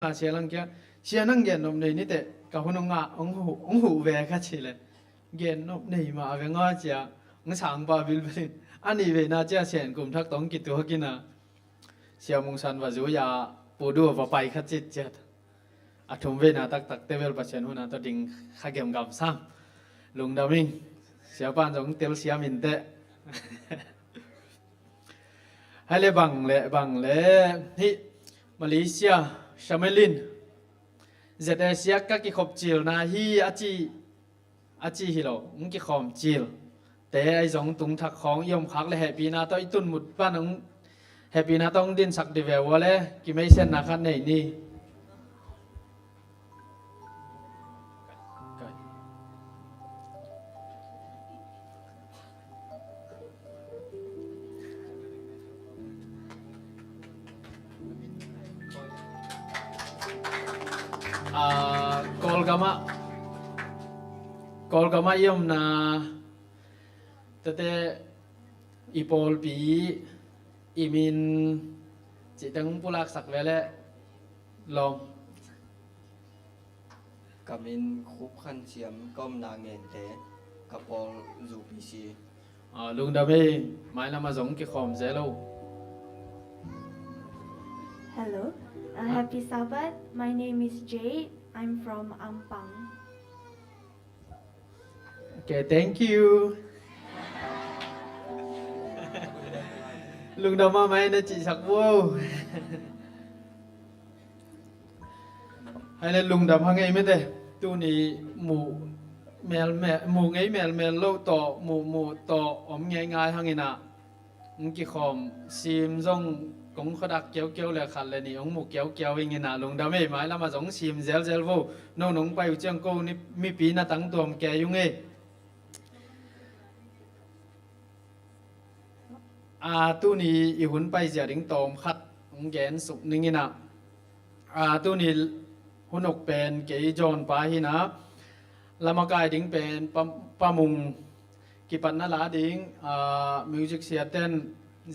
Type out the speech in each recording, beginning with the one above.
xe lăng kia xe năng gen nộp này nít tệ cả hôm ngã ông hủ về khác chỉ là gen nộp này mà về ngõ chỉ ông sáng ba bil bil anh đi về na chia sẻ cùng thắc tống kỹ thuật kia na xe mông san và dối ya bố đua và bay khác chết chết à thùng về na tắc tắc tevel bát sen hona tao đinh khắc game gam sam lùng đào minh xe ban giống tel xe min tệ hay bằng lệ hi Malaysia Shamelin ZSIA các cái khop chill na hi achi hi lo cái khom chill te ai giống tung thak khong yom khak le happy na to itun mut pan ông happy na tong din sak de ve wale ki mai sen na khan nei ni call gama yom na tate ipol pi imin chỉ đang pulak sak vele lom Kamin khúc khăn chiếm com na nghền thế kapol zu pc lung da me mai lama giống cái khom dễ lâu. Hello, happy Sabbath. My name is Jay. I'm from Ampang. Okay, thank you. Lung da ma mai na chỉ sắc vô. Hay là lung đầm hàng ngày mới thế, tu ni mù mèl lâu tọ mù tọ ốm ngay ngay hàng ngày nà, cái khom sim rong cũng có đặc kéo là khăn là ni ông mù kéo ngay nà lung đầm ấy mãi là mà giống sim gel vô, nông bay chăng cô ni mi pi na tăng tuồng kẻ yung ấy, tu ni ihun bay giờ đỉnh tôm khát ông gén sụp ngay nà, tu niหุ่นอกเป็นเกยจอนปาหินะลามากายดิ้งเป็นปามุงกิปันนาลาดิ้งมิวสิกเซียเต้น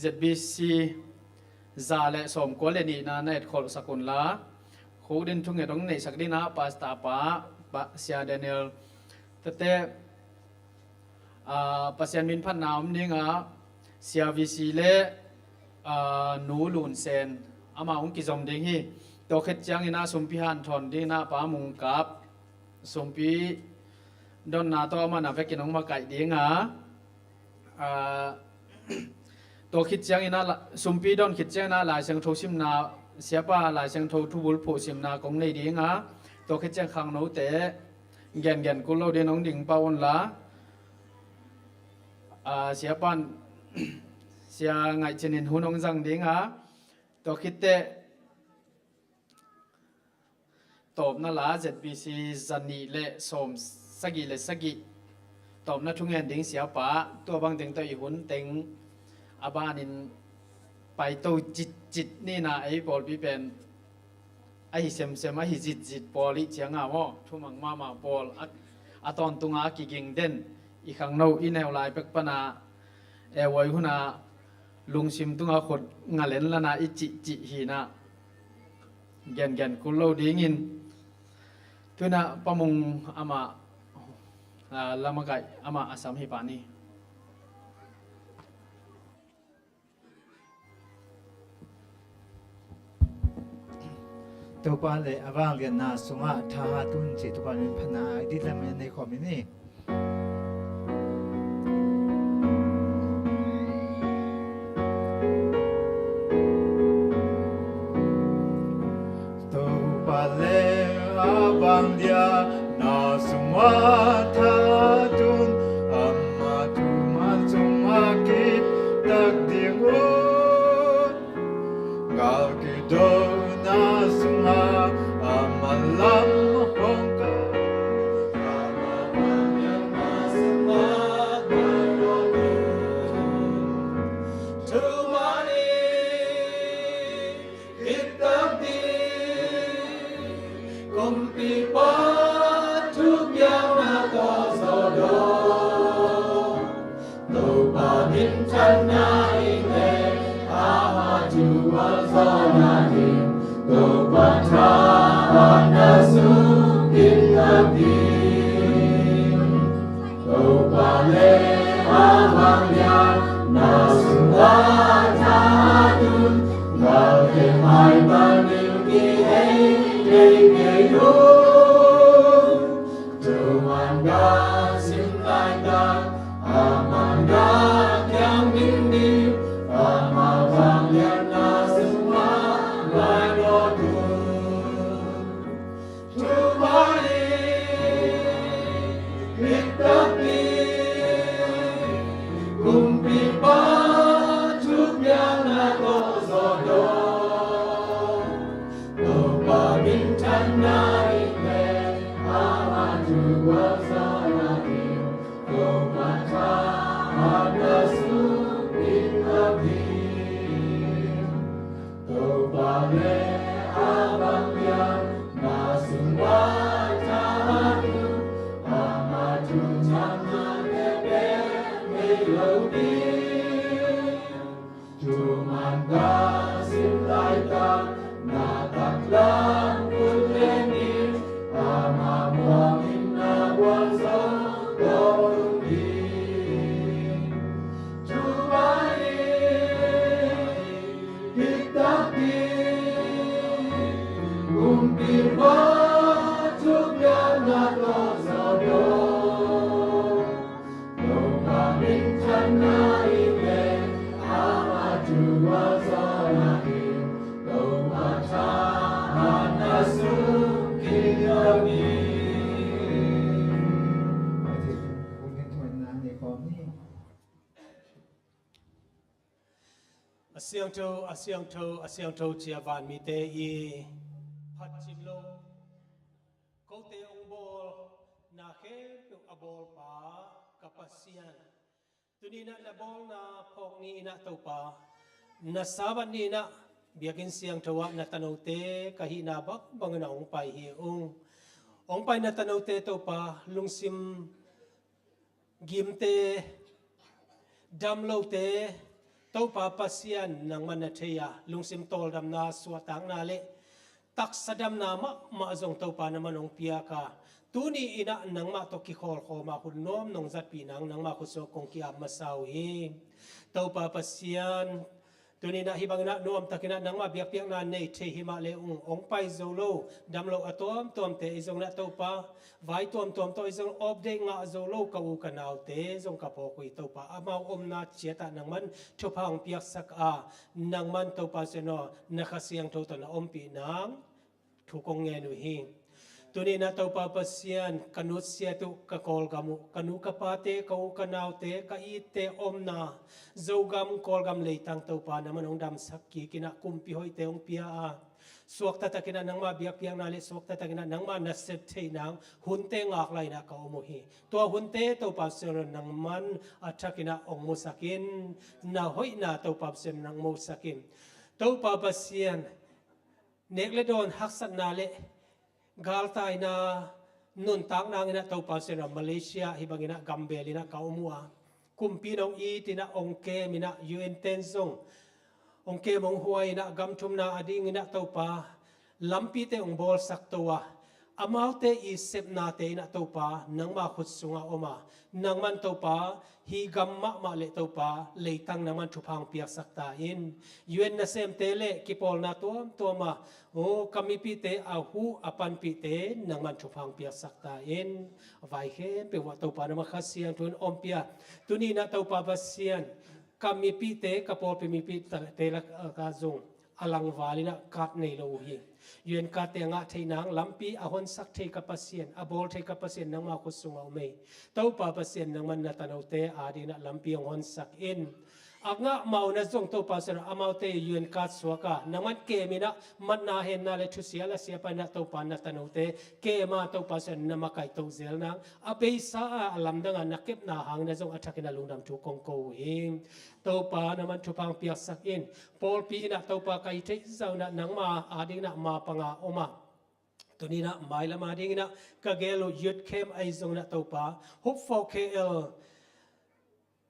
ZBC ซาเลสมกัวเลนีนาเนตขอลสกุลลาคูดินทุ่งเงต้องในสักดินะปาสตาปาปาเซียเดนิเอลเต้ปาเซียนมินพันนามดิ้งเซียวิซีเลนูลูนเซนอามาองกิจอมดิ้งฮีตัวเขตจังอินาสมพิหันทอนดีนาปามุงกับสมพิดอนนาตัวมันนาเวกินองมาไก่ดีงาตัวคิดจังอินาสมพิดอนคิดจังนาหลายเสียงโทซิมนาเสียป้าหลายเสียงโททุบุลโผซิมนากงในดีงาตัวคิดจังขังโนเตะแกนกุลโลเดนองดิ่งปาวนละเสียปันเสียไงเชนินหุนองจังดีงาตัวคิดเตะตบนั่นละZBCจันนี่เละสมสกิเละสกิตบนั่นทุ่งเงินดิ้งเสียป้าตัวบางดิ้งตัวอีหุ่นดิ้งอาบ้านินไปตัวจิตนี่นะไอ้บอลพี่เป็นไอ้เซมไอ้จิตบอลอีเจียงอ่ะว่าทุ่งมังมาบอลอะตอนตุงอากิกิงเด่นอีกครั้งโน้อีแนวลายเป็กปนาไว้หุ่นลุงชิมตุงอาขดงาเล่นละนะอีจิหีนะแกนกุลโลดิ้งินตัวน่ะปมุงอามาลามากายอามาอาสามฮิปานีตัวปานเลยอาวางเรียนนาสงะทาตุนจิตตัวปานเป็นพนาดิลเมในคอมมินี่ตัวปานเลยอาวางเดียนาสงะทาตุนอามาตุมาสงะกิดตักดิงุนกากิโดนาสงะอามาลัมฮงกาอามาบังยังมาสงะมาโยกุทุมานีกิตตักดิกุมปีปาทุกอย่างนาโตโซโดตัวปานินชันนาอิเตอามาจูอัลโซนาดิ Go Batra asiang to chia van mi te I phat chim lo ko te ong bol na khe tu abol pa kapasian tunina na bol na phok ni ina to pa na saban ni na biakin siang tawa na tanote kahina bak bangna ong pai hi ong pai na tanote to pa lungsim gimte damlo te tau pa pasian nang manatheya lungsim tol dam na suatang na le tak sadam na ma zong tau pa naman ong pia ka tuni ina nang ma to ki khol kho ma kun nom nong zat pi nang ma khu so kong ki am masau hi tau pa pasian tuni na hibang na nom takina nang ma biak piak na nei the hi ma le ong pai zo lo dam lo atom tom te izong na tau pa vai tom to izong op de nga zo lo ka u ka naw te zong ka po kui tau pa amao om na chiata nang man thupang piak sak a nang man tau pa se no na khasiang tho to na om pi nang thu kong nge nu hi tuni na tau pa pasian kanut sia tu ka kol gamu kanu ka pate ka u ka naw te ka I te om na zo gam kol gam le tang tau pa na man ong dam sakki kina kumpi hoi te ong pia a suak ta takina nang ma biak piang na le suak ta takina nang ma na set the nang hunte ngak lai na ka omo hi to hunte to pa ser nang man athakina ong musakin na hoi na to pa ser nang musakin to pa pasian nekle don haksat na le gal tai na nun tak nang ina to pa ser Malaysia hibangina Gambelina ka omua kumpi nong I tina ong ke mina UN tensong ong ke mong huai na gam thum na ading ina to pa lampi te ong bol sak towa amau te I sep na te ina to pa nang ma khut sunga oma nang man to pa hi gam ma le to pa leitang nang man thupang piak sakta in UN na sem te le kipol na to ma o kami pi te a hu apan pi te nang man thupang piak sakta in vai khe pe wa to pa na ma khasiang tun ompia tuni na to pa basian kami pi te kapol pi mi pi te la ka zong alang valina kat nei lo hi yuen ka te nga theinang lampi ahon sak thei ka pasien abol thei ka pasien nang ma khusung au mei tau pa pasien nang man na tanote adina lampi hon sak in anga mau na zong to pa ser amau te yuen ka suaka naman ke mina man na hen na le thusia la sia pa na to pa na tanote ke ma to pa ser na makai to zel nang apei sa alam danga nakep na hang na zong athakina lungdam thu kong ko hing to pa naman thupang piak sak in pol pi na to pa kai thei zau na nang ma ading na ma panga oma tuni na mai la ma ding na ka gelo yut kem ai zong na to pa hope for KL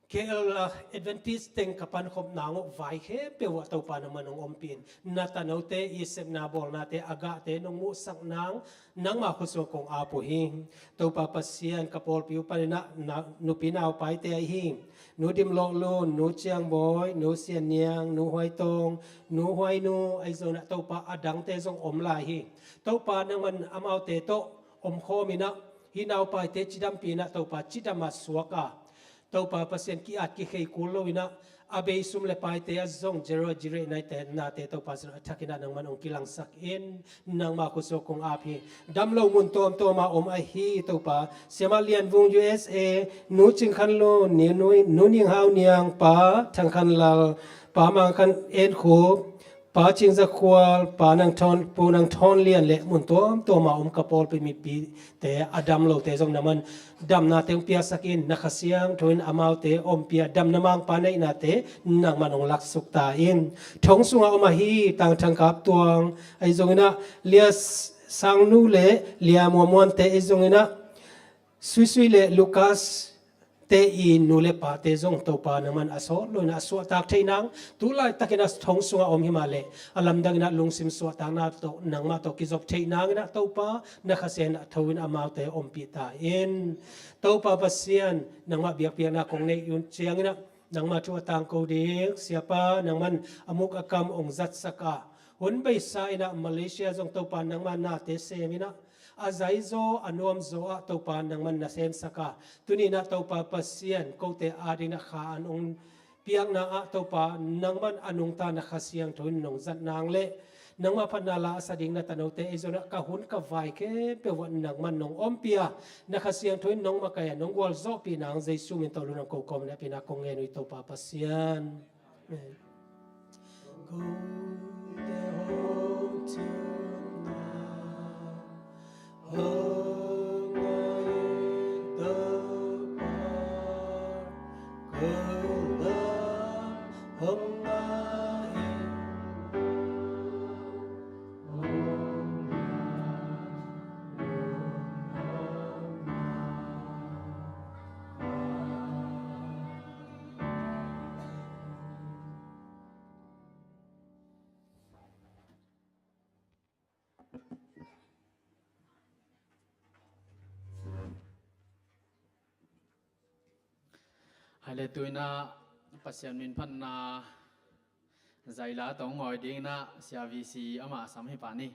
KL Adventist teng kapan khop nango vai khe pe wa to pa naman ong ompin na tanote isep na bol nate aga te nong mu sak nang ma khuso kong apo hing to pa pasian kapol piu pa na nu pinaw pai te ai hing nu dim lo lo nu chiang boy nu sian niang nu hoi tong nu hoi nu ai zo na to pa adang te zong om lai hi to pa nang man amau te to om kho mi na hinaw pai te chidam pi na to pa chidam ma suaka tau pa pasien ki at ki khei kulo ina abe sum le pai te azong jero jire nai te na te tau pa sin athakina nang man ong kilang sak in nang ma kuso kong api dam lo mun tom to ma om a hi tau pa semalian vung USA nu ching khan lo ni nu ning hau niang pa thang khan lal pa mang khan en khu pa ching za kwal pa nang thon pu nang thon lian le mun tom to ma om kapol pe mi pi te adam lo te jong naman dam na teng pia sakin nakhasiang thoin amau te om pia dam namang pa nei na te nang manong lak suk ta in thong sunga oma hi tang thang kap tuang ai jongina lia sang nu le lia mo mon te ai jongina sui le Lucas te in nu le pa te jong to pa naman aso loina aswa tak theinang tu lai takina thong sunga om himale alam dangina lungsim swa ta na to nang ma to kizop theinang na to pa na khasen thowin amau te om pi ta in to pa pasian nang ma biak piak na kong nei yun chiangina nang ma chu tang ko dik siapa nang man amuk akam ong zat saka hun bai sa ina Malaysia jong to pa nang ma na te semina azai zo anuam zo a to pa nang man na sen saka tuni na to pa pasian ko te adina kha anong piang na a to pa nang man anung ta na khasiang thun nong zat nang le nang ma phanala sading na tanote ezona ka hun ka vai ke pe wan nang man nong ompia na khasiang thun nong ma kaya nong wal zo pi nang jesu min to lu nang ko kom na pina kong nge noi to pa pasian go the home to hai le tuina pasian min phan na zaila tong ngoi ding na sia VC ama sam hi pani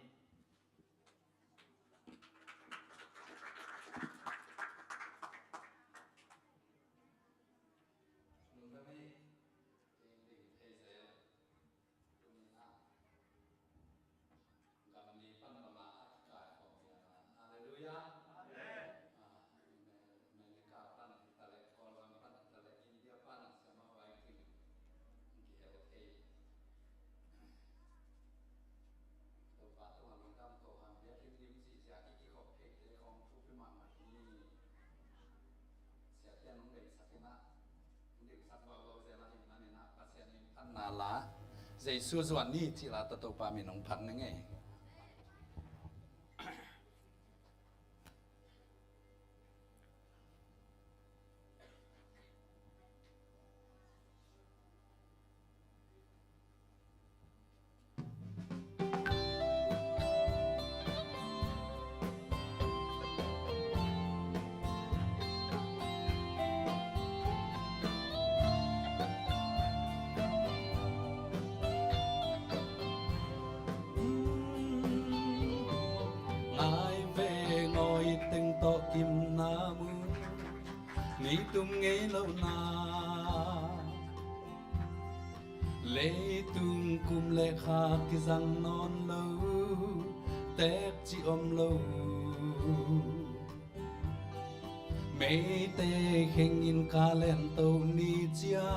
lá dây xua ruột đi chỉ là tàu pa mình nông phẳng nghe kim na mu ni tum nghe lâu na lệ tum kum lệ kha ki răng non lâu tép chi lâu mê tê khen in ca len tàu ni chia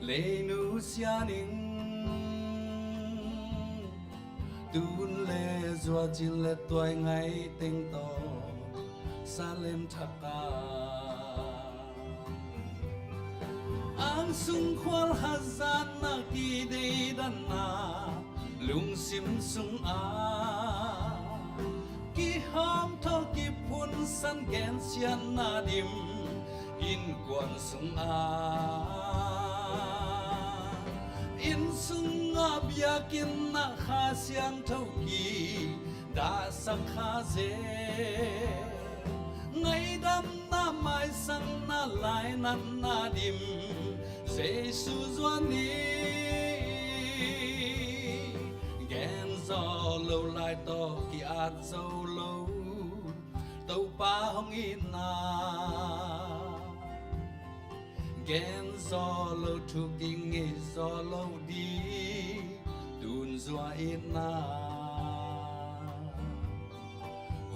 lệ nu xia ning tun lệ doa chi lệ toai ngay tinh to Salem Thaka Ang sung khwal hazan na ki de dana lung sim sung a ki ham tho ki pun san gen sian na dim in quan sung in sung biakin na kha siang thâu kỳ đã sang kha dễ ngày đâm na mai sang na lại nan na dim Giêsu doani gen gió lâu lại to kỳ ạt dâu lâu tàu pa hong in na gen gió lâu thu kinh nghe gió lâu đi đun doa in na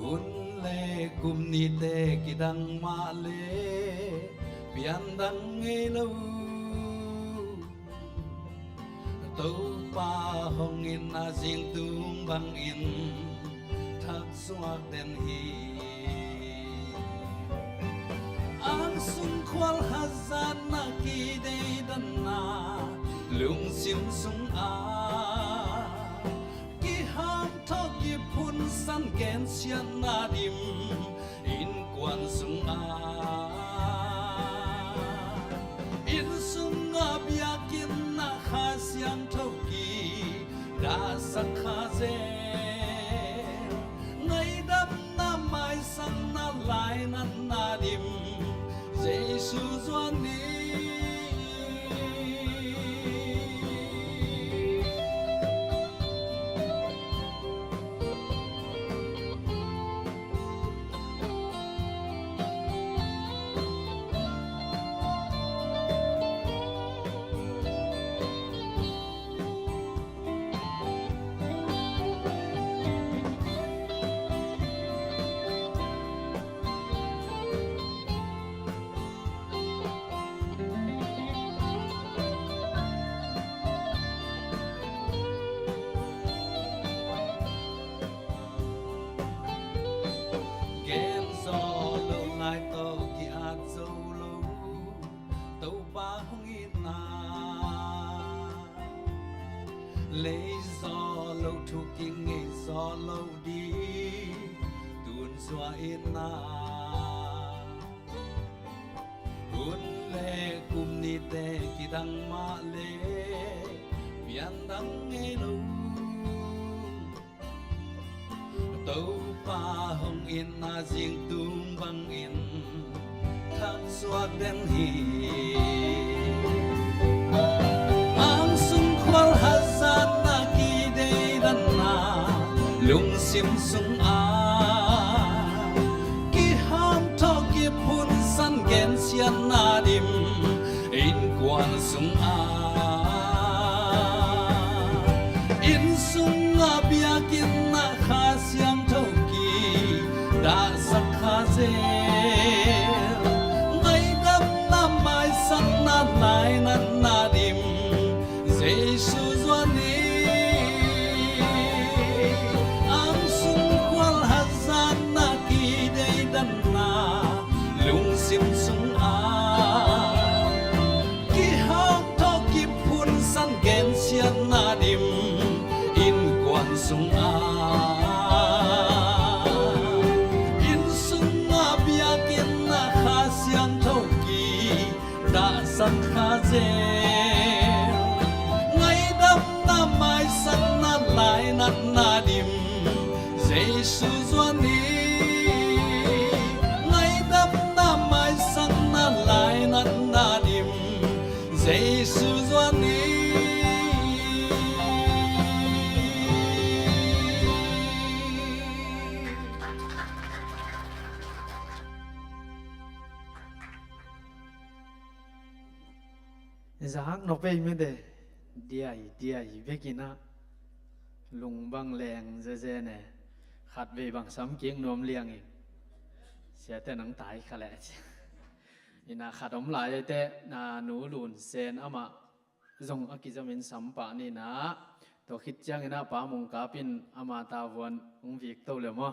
hun lê kum ni te kỳ đăng ma lê bian đăng nghe lâu tàu pa hong in na riêng tung băng in thác xoa đen hi ang sung khoal hazan na ki dei dan na lung sim sung ki ham thok ki phun san gen sian na dim in quan sung in sung biakin na kha siang thâu kỳ đã sắc kha dê ngày đâm na mai sang na lại nan na dim Giêsu doani gen gió lâu lại to kỳ ạt dâu lâu tàu pa hong in na lấy gió lâu thu kinh nghe gió lâu đi tuôn doa in na hun lê kum ni te kỳ đăng ma lê bian đăng nghe lâu tàu pa hong in na riêng tung băng in thác xoa đen hi ang sung khoal hazan na ki dei dan na lung sim sung ki ham thok ki phun san gen sian na dim in quan sung in sung biakin na kha siang thâu kỳ đã sắc kha dê ngày đâm na mai sang na lại nan na dim Giêsu doani ang sung khoal hazan na ki dei dan na lung sim sung ki ham thok ki phun san gen sian na dim in quan sung in sung biakin na kha siang thâu kỳ đã sắc kha dê ngày đâm na mai sang na lại nan na dim Giêsu doani ngày đâm na mai sang na lại nan na dim Giêsu doani Zahang no pe me de dia i vekina lung bang leng ze ne khat ve bang sam kieng nom liang i sia te nang tai khale ina khatom lai te na nu lun sen ama zong akizamin sampa ni na to khit chang ina pa mong kapin ama ta won ung vik to le mo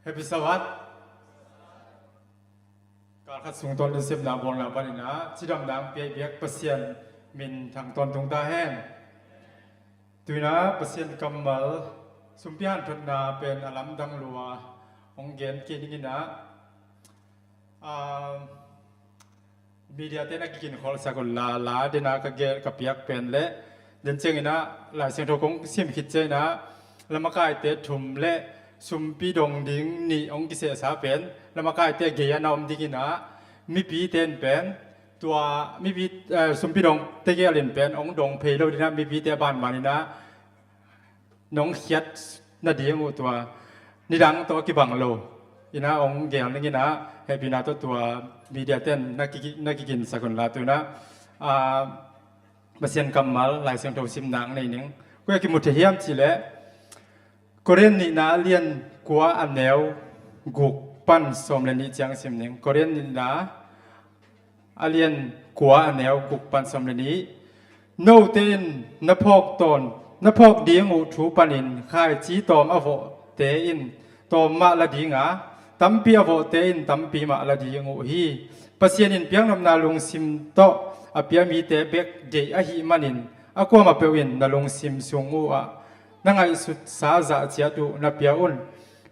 Happy Sabat การขัดสูงตอนเสียบนาบอลนาปานินะที่ดำน้ำเปียกเบียกเปอร์เซียนมินทางตอนตรงตาแห้งตุยนะเปอร์เซียนกำมัลสุมพิฮันทนนาเป็นอลัมดังลัวองเกนเกนิกินะมีเดียเตนักกินขอสักคนลาเดนากเกกับเปียกเป็นเละเดินเชิงนะหลายเสียงโทกงเสียมขิดใจนะแล้วมาใกล้เตะถุมเละสุมปีดงดิ้งนี่องกิเสสาเป็นแล้วมาใกล้เตะเกียนอมดิ้งนะมีปีเต้นเป็นตัวมีปีสุมปีดงเตะเกียเล่นเป็นองดงเพลโลดีนะมีปีเตะบ้านมานี่นะน้องเขียดนาดีงูตัวนี่ดังตัวกิบังโลอีนะองเกียนนี่นะให้ปีนาตัวมีเดียเต้นนักกินสกุลลาตัวนะมาเซียนกำมัลหลายเสียงโทซิมนางในหนึ่งก็อยากกินมุทเฮียมจีเล่ก็เรียนนี่นะเรียนกัวอันแนวกุกปั้นสมเลนิจังซิมหนึ่งก็เรียนนี่นะเรียนกัวอันแนวกุกปั้นสมเลนิโนเตนนพอกตนนพอกดีงูทูปันินข่ายจีตอมอโวเตอินตอมมาละดีงาตั้มปีอโวเตอินตั้มปีมาละดีงูฮีปัสยานินเพียงนำนาลงซิมโตอเปียมีเตเบกเดอหิมันินอากวมาเปวินนาลงซิมซุงอูอะนังไอสุดสาจะเจียดูนับเปียอุน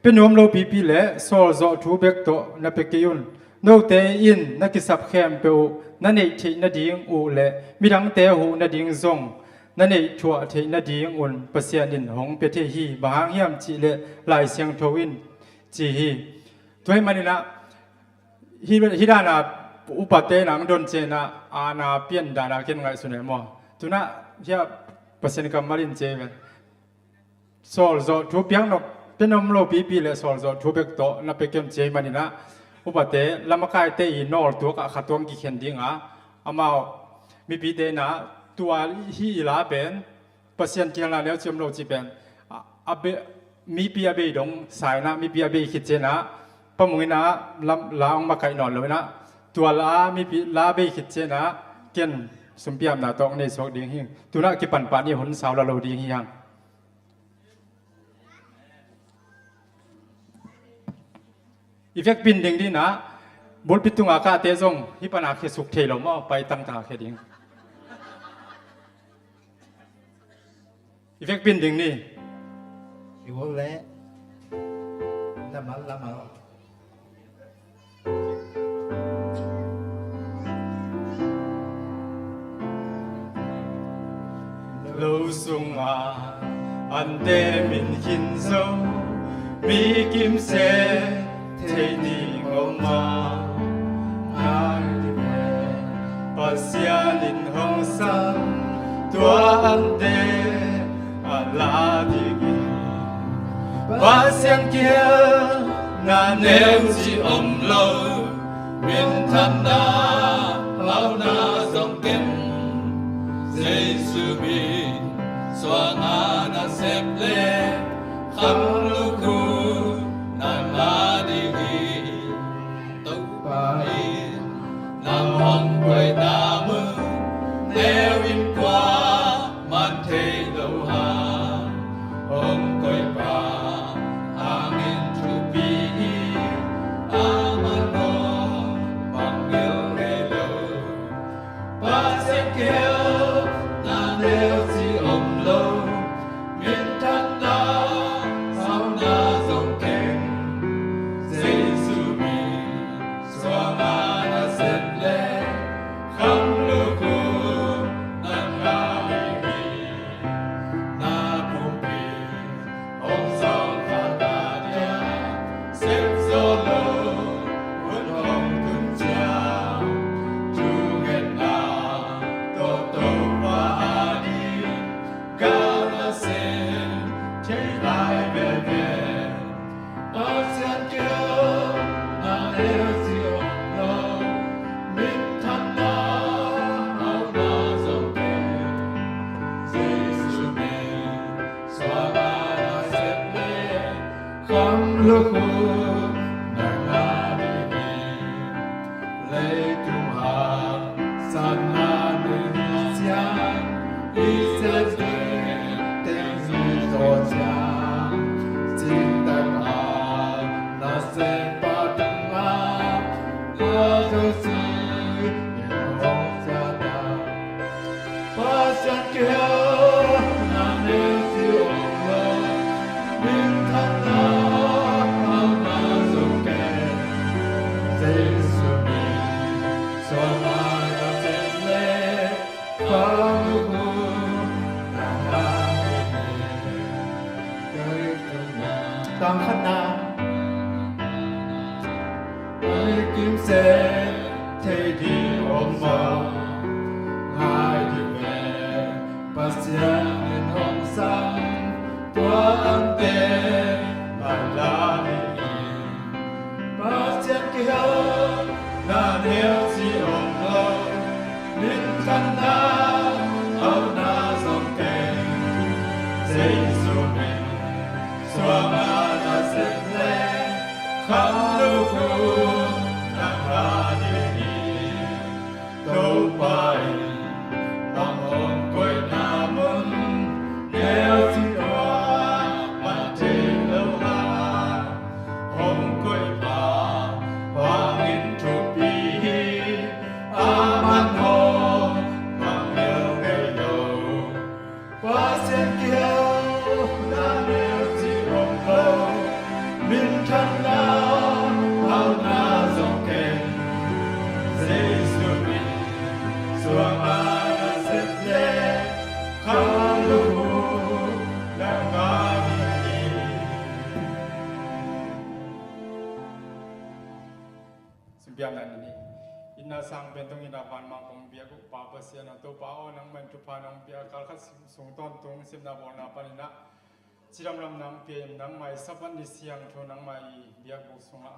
เป็นนวมโลปีปีเล่โซลโซทูเบกโตนับเปกิยุนโนเตอินนักสับเข้มเปวนั่นเองที่นาดีงอูเล่มีดังเตหูนาดีงซงนั่นเองชัวที่นาดีงอุนปัสยานินหงเปเทฮีบางเฮียมจีเล่ลายเสียงทวินจีฮีตัวให้มันนี่นะฮิดานาอุปเตนังดนเจนะอาณาเปียนดานาเกนไงสุนัยมอตุนะเฮียเปอร์เซ็นต์กัมมารินเจกันโซลโซทูเปียงนกเป็นนมโลปีปีเลยโซลโซทูเบกโตนับเปกเกมเจมันนี่นะอุปเตลำมาไกเตอีนอลตัวกับขัดตัวกี่เข็นดิ้งอ่ะอามามีปีเตนะตัวฮีลาเป็นเปอร์เซ็นต์เกี่ยวกับแล้วจมโลจีเป็นอาเบมีปีอาเบดงสายนะมีปีอาเบคิดเจนะปมุยนะลาองมาไกนอนเลยนะตัวลามีปีลาเบคิดเจนะเกนสมเปียมนาตองในสอกดิ้งหิงตัวนักกิปันปานี่หนสาวละโลดิ้งหิงอีเฟกปินดิ้งดีนะบุลปิตุงอากาเตจงฮิปนาเคสุกเทลมาไปตั้งตาเคดิ้งอีเฟกปินดิ้งนี่อยู่แล้วละมาลูซุงอาอันเดมินหินโซมีกิมเซเทนีงอมานาดิเมปัสยาลินหงสังตัวอันเดอาลาดิกิปัสยังเกียนาเนมจิอมโลวินทันดาเอานาสงเก็มเจสุบินสวงอานาเซปเลคำลูกูนันลาดีกีตุปาอินนำห้องไว้ตามือเนวินกว่ามันเทโลหาห้องก้อยปาหางอินทูปีอามันโนบังเกลเรโลปัสเซเกลนาเดลซีอมโลมินทันดาสาวนาสงเก่งเซซูบีสวามานาเซนเลคำลูกูนันลาลีกีนาปูปีองสองฟาตาเดียเซฟโซโลหุ่นห้องกุญแจจูเกนนาโตโตวาอาดีกาลาเซนเทไลเบเบปัสยันเกลนาเอลซิโอโลมิทันนาเอานาสงเกเซซูเมสวามานาเซเลคำลูกูนังลาดีกีเลตุหาสันนานุนิจยังอิเซเตเตซิโตจาจินตังอานา tăng khát na ai kiếm sẽ thế đi ôm vào hai đi về bát giang nên hồng sang tua ăn tê là đi bát giang kia là nếu chỉ ôm lâu nên khăn na áo na dòng kề dây dù mình xóa mà đã dệt lệ khắp lưu khu nàng ra đi đâu bay lòng hồn quay na môn nếu chỉ hoa bạn trên lâu hoa hồn quay bà hoa nghìn chục bì man hồ mang yêu ngày đầu qua sen kiêu na nếu chỉ ôm lâu min thân lao hao na dòng kèn dây xuân mình xuân mà đã xếp lệ khá lưu đang ngã đi xin biar lại ini ina sang bentong ina van mang kong biar ku pa pasian atau pa o nang man tu pa nang biar kal khas sung ton tung sim na bon na panina chiram ram nang pe nang mai saban ni siang tho nang mai biar ku sunga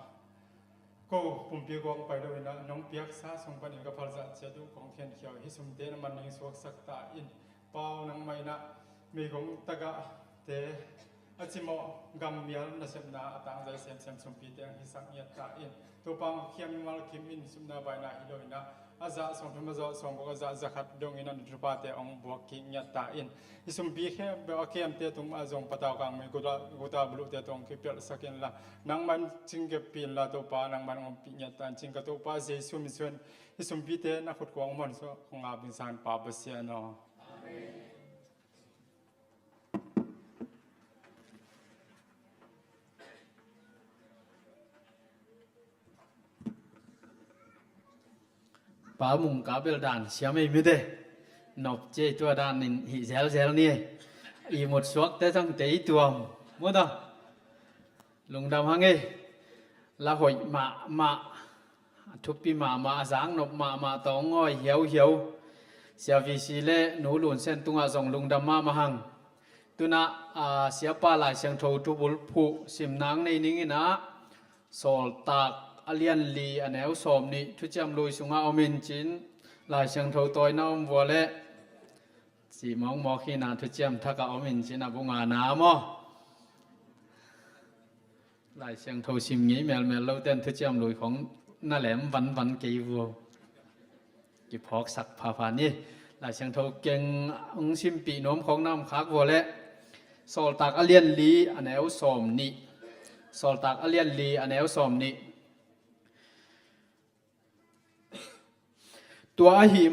ko pum pi gong pai do ina nong piak sa sung pan in ka phal za che du kong khen khiao hi sum te na man ning suak sak ta in pau nang mai na mi gong taga te achimo gam mial na sem na atang dai sem sem sum pi te hi sak yat ta in tu pang khiam mal kim in sum na bai na hi do ina aza song thum zo song ko za zakhat dong ina tu pa te ong buak ki nyat ta in hi sum pi khe be akem te tum azong pataw kang me ko ta blu te tong ki pel sakin la nang man ching ke pin la to pa nang man ong pi nyat tan ching ka to pa je sum sun hi sum pi te na khut ko ong mon so ong a bin san pa ba sia no pa mùng cá bel đàn xiêm ấy biết đấy nộp chế tua đàn nên hỉ zel zel nè y một suốt tới trong tế tuồng muốn đâu lùng đầm hăng ấy là hội mạ thúc pi mạ dáng nộp mạ tông ngồi hiếu xia vì xí lệ nụ lùn sen tung à dòng lùng đầm mà hăng tu na xia pa lại sang thâu tu bul phụ sim nang này nín na sol tạc alian li aneu som ni thu cham lui sunga omin chin lai sang tho toy na om vole chỉ mong mo khi na thu cham thaka omin chin abunga na mo lai sang tho sim ngi mel lo ten thu cham lui khong na lem van ki vu ki phok sak pha ni lai sang tho keng ong sim pi nom khong nam khak vole sol tak alian li aneu som ni sol tak alian li aneu som ni tua hi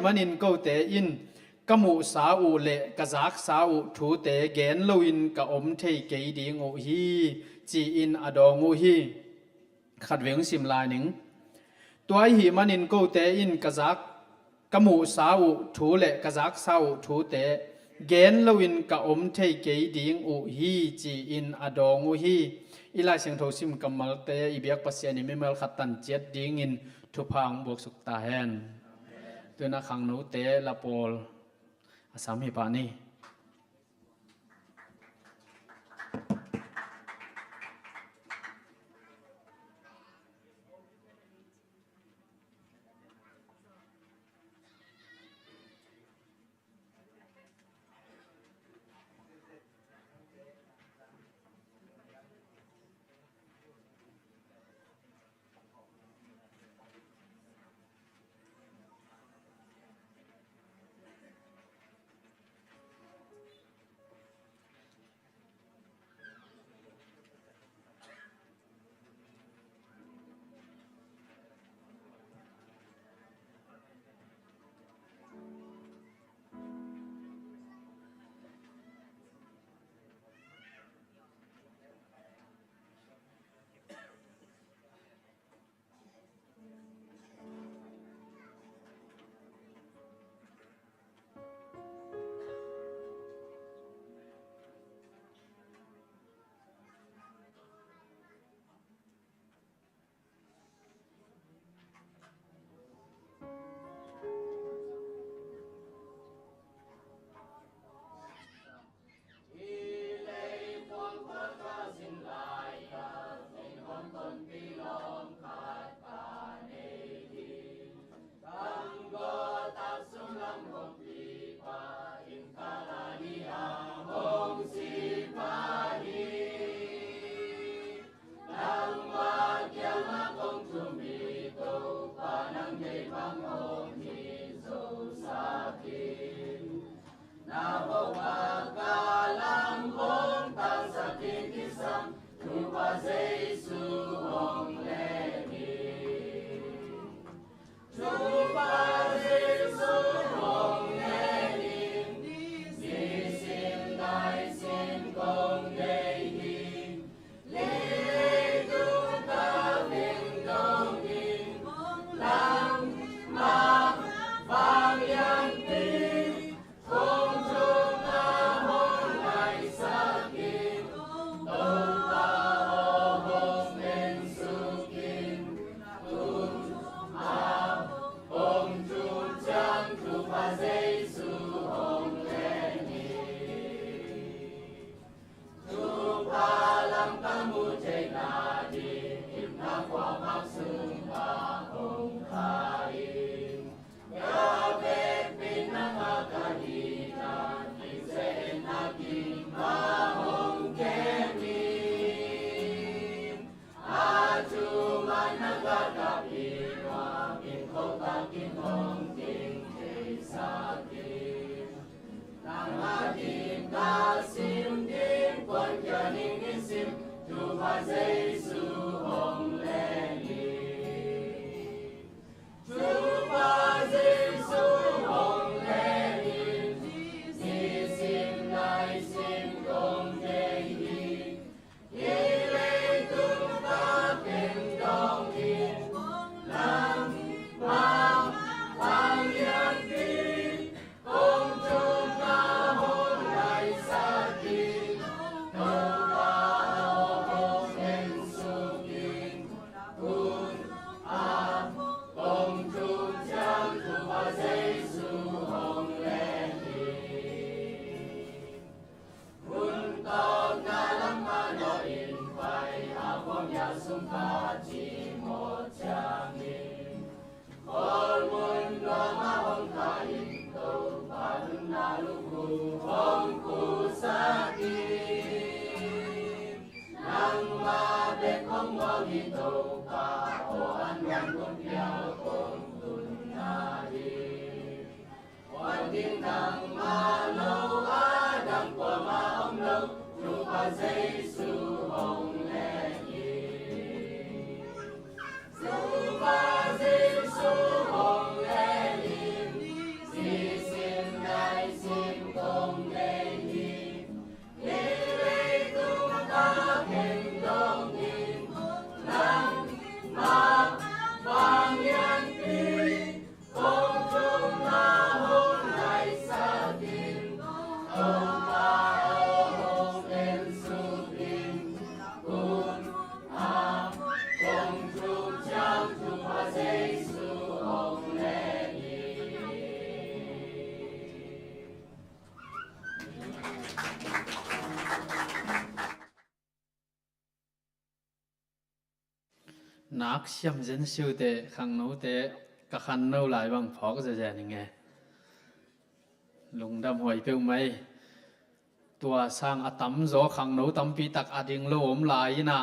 manin câu tế in ka mu sa u le ka zak sa u thu te gen lo in ka om thei ke di ngo hi chi in adongu hi khat veng sim lai ning tua hi manin câu tế in ka mu sa u thu le ka zak sa u thu te gen lo in ka om thei ke di ngo hi chi in adongu hi ila sing tho sim kamal te ibiak pasiani memel khatan chet ding in thu phang buộc suk ta hen tu na khang nu te la pol asam hi pa ni นักเชื่อมเจนชิวเตะขังโนเตะกะขันโนหลายบางพอกจะแจนี่ไงลุงดำหอยเปียวไหมตัวสร้างอตัมโจขังโนตัมปีตักอดิงโลมหลายนะ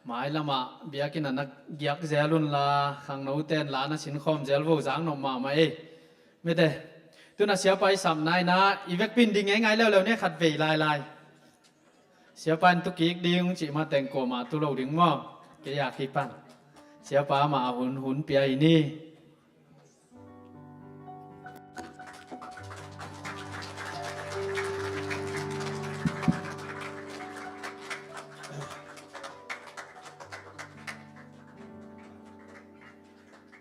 หมายละมาเบียกินนักเกียกเจรุนลาขังโนเตนลานะสินคอมเจลโวจางนมาไหมไม่ได้ตัวน่ะเสียไปสามนายนะอีเวกปินดิ่งไงแล้วเนี่ยขัดเวลายเสียปันตุกิกดิ่งจิมาแต่งโกมาตุโลดิ่งมั่งเกียร์ขี้ปันเสียป้ามาหุ่นเปียนี่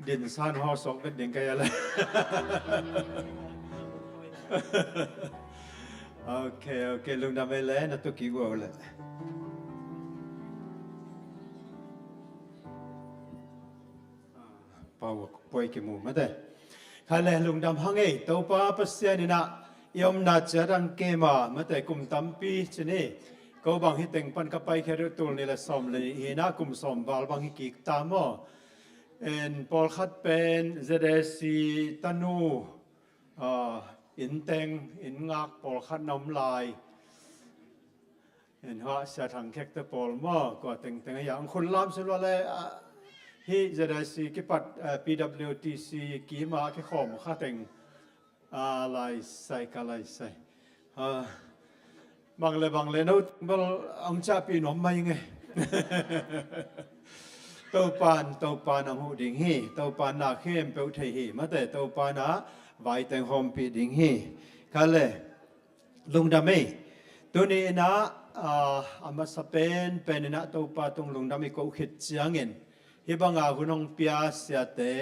ดินซ่านห่อศพเป็นดิ่งไกอะไร โอเคลุงดำไปแล้วนะตุกี้วัวเลยป่าวป่วยกี่มูมาแต่ข้าเลยลุงดำฮังเอตัวป้าปัสยานี่นะยอมนัดจะรังเกมาแต่กุมตั้มปีชนี่ก็บางฮิตึงปันกับไปแค่รถตูนี่แหละสมเลยเฮน่ากุมสมบาลบางฮิกิกตามอ่ะพอลขัดเป็นเจเดซีตันูอินเตงอินงักพอลขัดน้ำลายหัวเสียทางแขกตะพอลมาก็เต็งอย่างคนล้ำสุดว่าเลยฮีเจเดซีกิปัดPWTC กีมาแค่ขอมข้าเต็งอะไรใส่กอะไรใส่บางเลยนู้บางองจ่าปีนอมมายังไงเต้าปานอังหูดิ่งฮีเต้าปานนาเข้มเปิลเทฮีมาแต่เต้าปานะไว้แต่งหอมปีดิ่งฮีกันเลยลุงดำไม่ตัวนี้นะอามาสเปนเป็นนะเต้าปาตรงลุงดำไม่ก็ขิดเสียงเงินฮีบางอาคุณองเปียเสียเตะ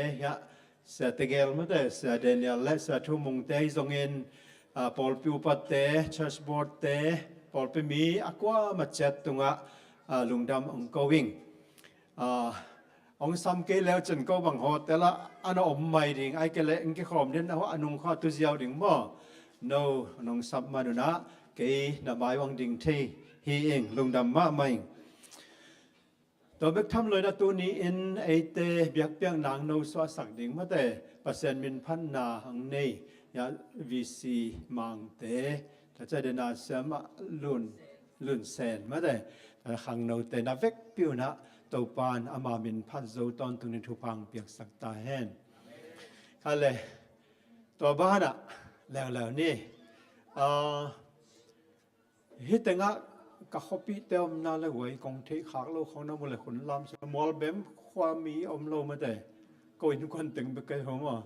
เสียเตเกลมาแต่เสียเดนิเอลและเสียทุ่มงเตยทรงเงินพอลปิวปัตเตเชิร์ชบอร์ดเตพอลเปมีอากว่ามาเจ็ดตรงลุงดำองก็วิ่งองซ้ำเกล้แล้วจนก็บังหอแต่ละอันอมไม่ดิ่งไอ้เกล้องเกขอมเด่นเอาอันงข้าตุเสียวดิ่งบ่ no นงซับมาดูนะเกยนบายวังดิ่งที่ฮีเองลุงดำมาไม่ตัวเบกทำเลยนะตัวนี้อินไอเตเบียกเปียงนางโนสวสักดิ่งมาแต่เปอร์เซ็นต์มินพันนาหังนี้ยาวีซีมังเตถ้าจะเดินอาเสียมาลุนเซนมาแต่ขังโนเตนาเวกปิวนะตัวปานอามามินพัดโจตอนตุนิทุพังเปียกสักตาแห่นค่ะเลยตัวบ้านอะแล้วนี่ ฮิตงะกะขบิเตอมนาเลยไว้กองเทขากโลของน้ำมันเลยขุนลำสมอลเบมความมีอมโลมาแต่ก็อินคนตึงไปเกยหัวมา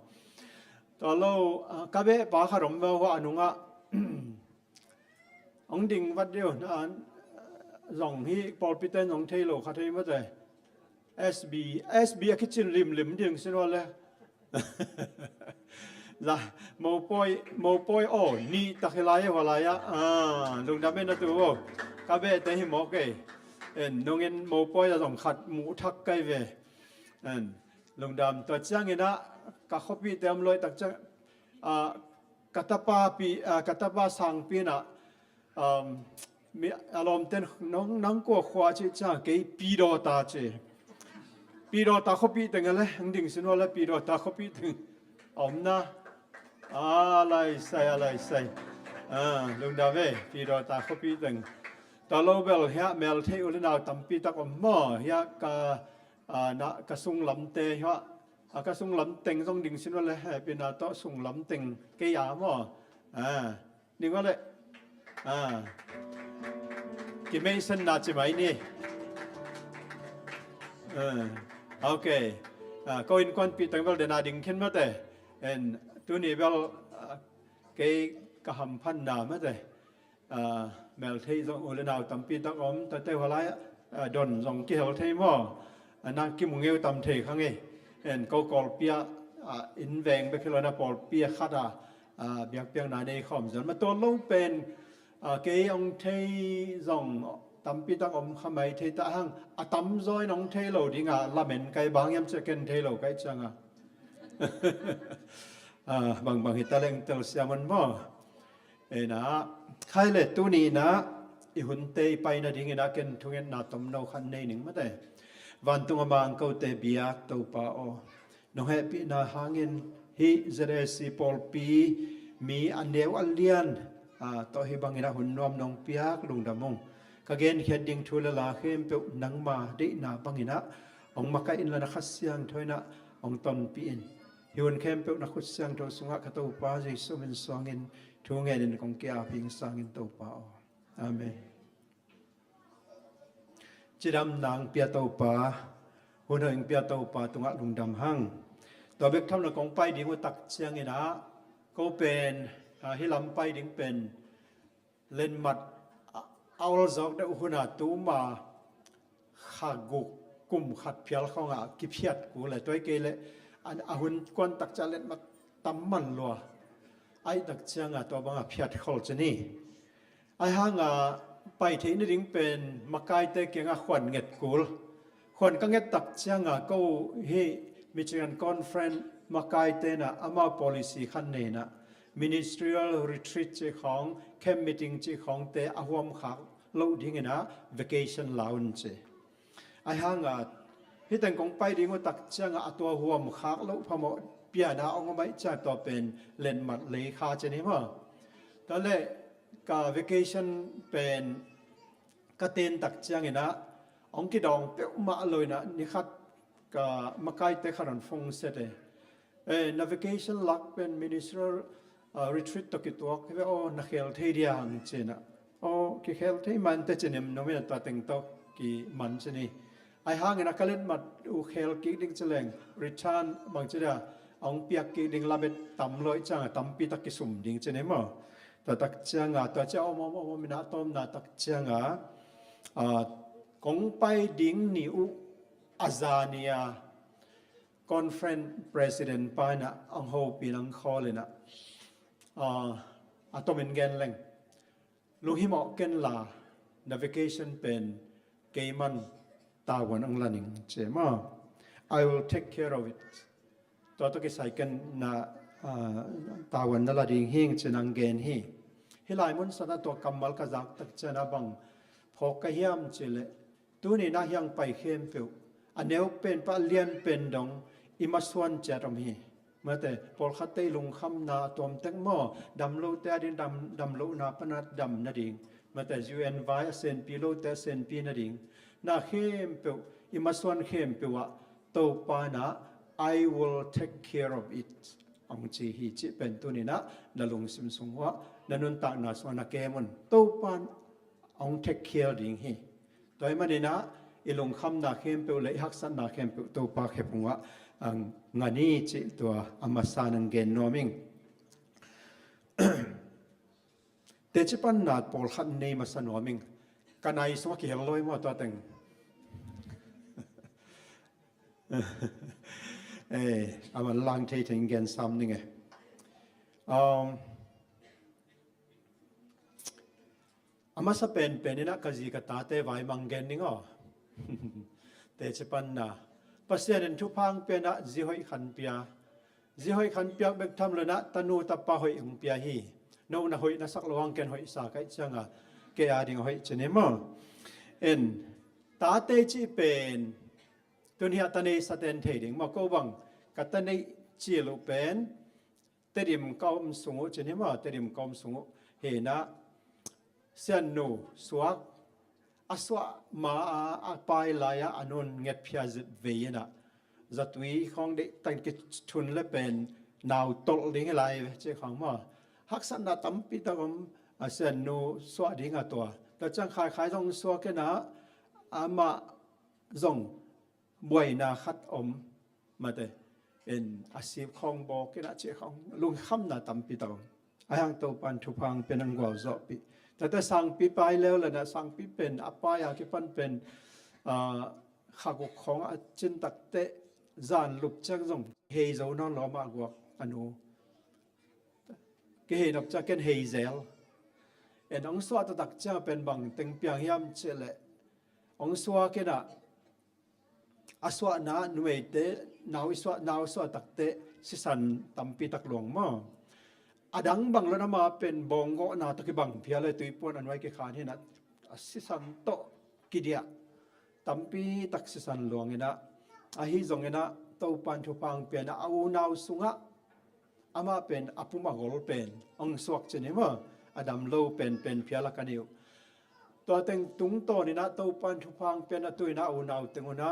ตอนเรากะเบะปาขรมเบว่าอนุงะองดิ่งวัดเดียวนะหลงที่ปอลปีเตนของเทโลคาเทมาแต่ SB คิดจินริมดิ่งสินว่าเลยละโมปอยโอ้นี่ตะเขลายว่าไรอ่ะลุงดำเป็นตัวกะเบะแต่หิมอกเกน้องเงินโมปอยจะต้องขัดหมูทักไกเวลุงดำตัวจ้างเงินนะกะขบิเต็มเลยตักจ้างกัตปาสังปีน่ะมีอารมณ์เต้นน้องกัวขวาเจ้าเกยปีโดตาเจปีโดตาขบิเต็งอะไรหังดิ่งสินว่าเลยปีโดตาขบิถึงอมนะอะไรใส่ลุงดำปีโดตาขบิถึงตอนเราเบลเฮียเมลเทอุลนาวตัมปีตะกอมหม้อเฮียนักกระสุงลำเตะเฮียกระสุงลำเต็งต้องดิ่งสินว่าเลยเป็นนาโตสุงลำเต็งเกียร์หม้อดิ่งว่าเลยกิไม่สนนาจะไหมนี่โอเคก็อินคอนปีตังเบลเดนาดิ่งขึ้นมาแต่ตัวนี้เบลเกยกระหำพันนามาแต่เมลเทย์อุลนาวตัมปีตะอมแต่เตหัวไรดอนสองกิเหลเทย์มั่วนักกิมุงเอวตัมเทย์ข้างเองก็กอลเปียอินแวงไปคือเราปอลเปียขัดเบียงเปียงนาในคอมจนมาตัวลงเป็นเกยองเทย์สองตัมปีตะอมขมายเทย์ตะหังตัมซอยน้องเทย์เหล่าดิ้งละเมนไกบางยามจะเกินเทย์เหล่าไกจังบางเหตุการณ์เตลเสียมันมั่วนะใครเล็ดตัวนี้นะอีหุ่นเตยไปนะดิ้งนะเกินทุกอย่างนาตมโนขันในหนึ่งมาแต่วันตุงบางเขาเตบียกตัวป้าโอน้องเฮปีนาหางินฮิเจเรสิปอลปีมีอันเดียวอันเลียนต่อให้บางนะหุ่นนวมน้องเปียกลุงดำมงก็เกณฑ์เขียนดิ้งทุลลาเข้มเปนังมาดินาบางนะองมาไกอินละนักเสียงถอยนะองตนปีนฮิวันเข้มเปนักเสียงตัวสุงะกตัวป้าจิสุมินสวงินทุงเงินของเกียร์พิงสังอินตัวป้าอาเมนจิดำนางเปียตัวป้าหุ่นเฮงเปียตัวป้าตุงะลุงดำหังตัวเบกทำหนักของไปดิ้งว่าตักเชียงเงินนะก็เป็นให้ลำไปดิ้งเป็นเล่นมัดเอาจอกได้หุ่นตัวมาขากุกุมขัดเพียลเข้างกิเพียดกูเลยตัวเกลเลยอันหุ่นกวนตักจะเล่นมาตั้มมันลัวไอ้ตักเชียงตัวบางเพียดเขาจะนี่ไอ้ห้างไปที่นี่ดิ้งเป็นมาไกลเตะเกียงขวัญเง็ดกูขวัญก็เง็ดตักเชียงก็เฮมิชิกันคอนเฟรนซ์มาไกลเตนะอามา policy ขั้นนี้นะ ministerial retreat เจ้าของ camp meeting เจ้าของเตะอาหวมขักลู่ดิ้งนะ vacation lounge ไอ้ห้างที่แต่งกงไปดิ้งว่าตักเชียงตัวหวมขักลู่พมเปียดาองค์ไม่จะตัวเป็นเล่นมัดเลขาเจนี่มั้งตอนแรกกับ vacation เป็นกระเตนตักเชียงนะองค์กิดองเปียมาเลยนะนี่คัดกับมาไกลเตะขนาดฟงเสด็จnavigation ลักเป็น ministerial retreat ตกิตัวคือว่านักเขลเทียงเจนะกิเขลเทียมันแต่เจนิมน้องไม่ตัวเต็งตกกิมันเจนี่ไอ้ห่างนักเล่นมัดอุเขลกิดิ้งเจริญ return บางเจดาองเปียกกิดิ้งลาเบ็ดต่ำลอยจังต่ำปีตักกิสุ่มดิ้งเจนี่มั้งแต่ตักเชียงตัวเจ้าอมมินาตอมนาตักเชียงกงไปดิ้งนิวอาซาเนียconference president ไปนะอังโฮปีนังคอเลยนะตัวเป็นเกนเล่งลูกหิมอเกนลา navigation เป็นเกมันตาวันอังลานิงเจมา I will take care of it ตัวตัวกิใส่กันนะตาวันนั่นละดิ่งหิงเจนังเกนฮีฮิลายมุนสันตัวกำมัลกะจักตักเจนะบังพอกะเฮียมเจเลตัวนี้น่ายังไปเข้มเปียวอันเดียวเป็นปะเลียนเป็นดงอิมาส่วนเจรมีเมื่อแต่พอขัดเตยลงคำนาตัวมเต็งหม้อดำโลเตดินดำโลนาปนัดดำนาดิ่งเมื่อแต่ UN ไว้เซนปีโลเตเซนปีนาดิ่งน่าเข้มเปียวอิมาส่วนเข้มเปียวตัวปานะ I will take care of it องจีฮีจิเป็นตัวนี้นะนลงสิมสงวะนันุนตากนาสวนาเกมันตัวปาน องเทคเคลียร์ดิ่งฮีตัวมันนี่นะอีลงคำนาเข้มเปลเลยฮักสันนาเข้มเปลตัวปากเข้มว่างานนี้จิตัวอามาสานังเกนโนมิงเตจิปันนาดปอลขันในมาสนอมิงกันไอสวกิเฮลอยมาตัวตึงอามันลังเทถึงเกนซ้ำนี่ไงอามาสเป็นนี่นะกจีกตาเตไว้มังเกนนี่ก็เตจิปันนาปัสยานินทุพังเป็นนะจีหอยขันเปียจีหอยขันเปียเบกทำเลยนะตนูตะปะหอยอุงเปียฮีโน่นหอยนะสักลวงเกนหอยสาไกจังอ่ะเกียดิงหอยเจเนมตาเตจิเป็นตัวนี้ตาเนสเตนเทดิงมาโกบังกัตเนจิลุเป็นเตดิมกอมสุงเจเนมเตดิมกอมสุงเฮนะเสียนนูสวกอสวะมาไปลายอนุนเง็ดพิจารเวียนะจัตวีของเด็กตั้งกิทุนและเป็นนาวตลดิ้งลายเจ้าของมาฮักษณะตั้มปีตะกมเสียนนูสวะดิ้งตัวแต่จังขายตรงสวกกันนะอามาจงบวยนาขัดอมมาเตเป็นอาชีพของบอกกันนะเจ้าของลุงคำนาตั้มปีตะกมอายังตัวปันทุพังเป็นอังกวาจอบปีแต่สังปีไปแล้วเลยนะสังปีเป็นอปายาคิปันเป็นข้ากุของจินตักเตจานลุกจักจงเฮยเจ้านั่นล้อมากกว่าอนุก็เห็นออกจากกันเฮยเซลองสวดตักจ้าเป็นบังตึงเปียงยามเจเลองสวดกันนะอสวดนะหน่วยเตนาวสวดตักเตสิสันตัมปีตักหลวงมาอดังบังแล้วนะมาเป็นบงโกนาตะกิบังเพียเลยตุยปวนอันไว้เกี่ยขานที่นัดสิสันโตกิเดียตัมปีตักสิสันหลวงเงินะอาฮิจงเงินะเต้าปันทุพังเป็นเอานาวสุงะอามาเป็นอปุมากอลเป็นองสวกเจนี่มาอดัมโลเป็นเพียละกันอยู่ตัวเต็งตุงโตนี่นะเต้าปันทุพังเป็นตุยนะเอานาวเต็งนะ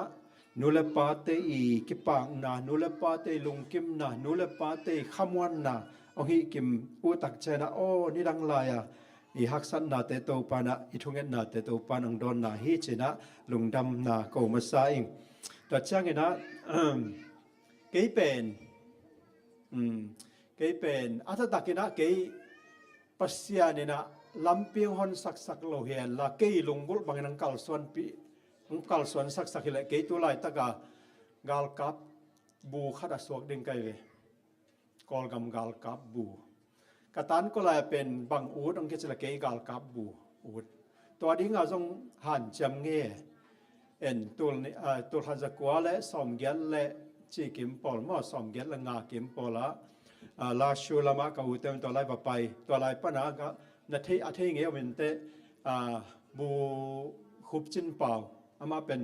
นูเลปาเตอีกิปังนะนูเลปาเตลุงกิมนะนูเลปาเตขมวันนะองค์กิมอุตักเจนะโอ้นี่ดังลายอีฮักสันนาเตโตปานะอีทุงเงินนาเตโตปานังดอนนาฮีเจนะลุงดำนาโกมาซาอิงแต่ช่างนะเกยเป็นอาตตะกินะเกยปัสยานี่นะลำเปียงฮอนสักโลเฮียนละเกยลุงบุลบางนังกัลส่วนปีนังกัลส่วนสักเลยเกยตัวลายตะกากาลกับบูขัดสวกดึงไกเลยกอลกำกาลกับบูกตันก็เลยเป็นบางอูดองค์จะละเกยกาลกับบูอูดตัวนี้เราต้องหันจำเงี้ยตัวฮันจะกว่าและสมเกียรและจีกิมปอลมั่วสมเกียรและงากิมปอละลาชูลามะกับอูเต็มตัวไรไปตัวไรปนาก็นาทีอาทิตย์เงี้ยเป็นเตบูคุบจินเปล่าอามาเป็น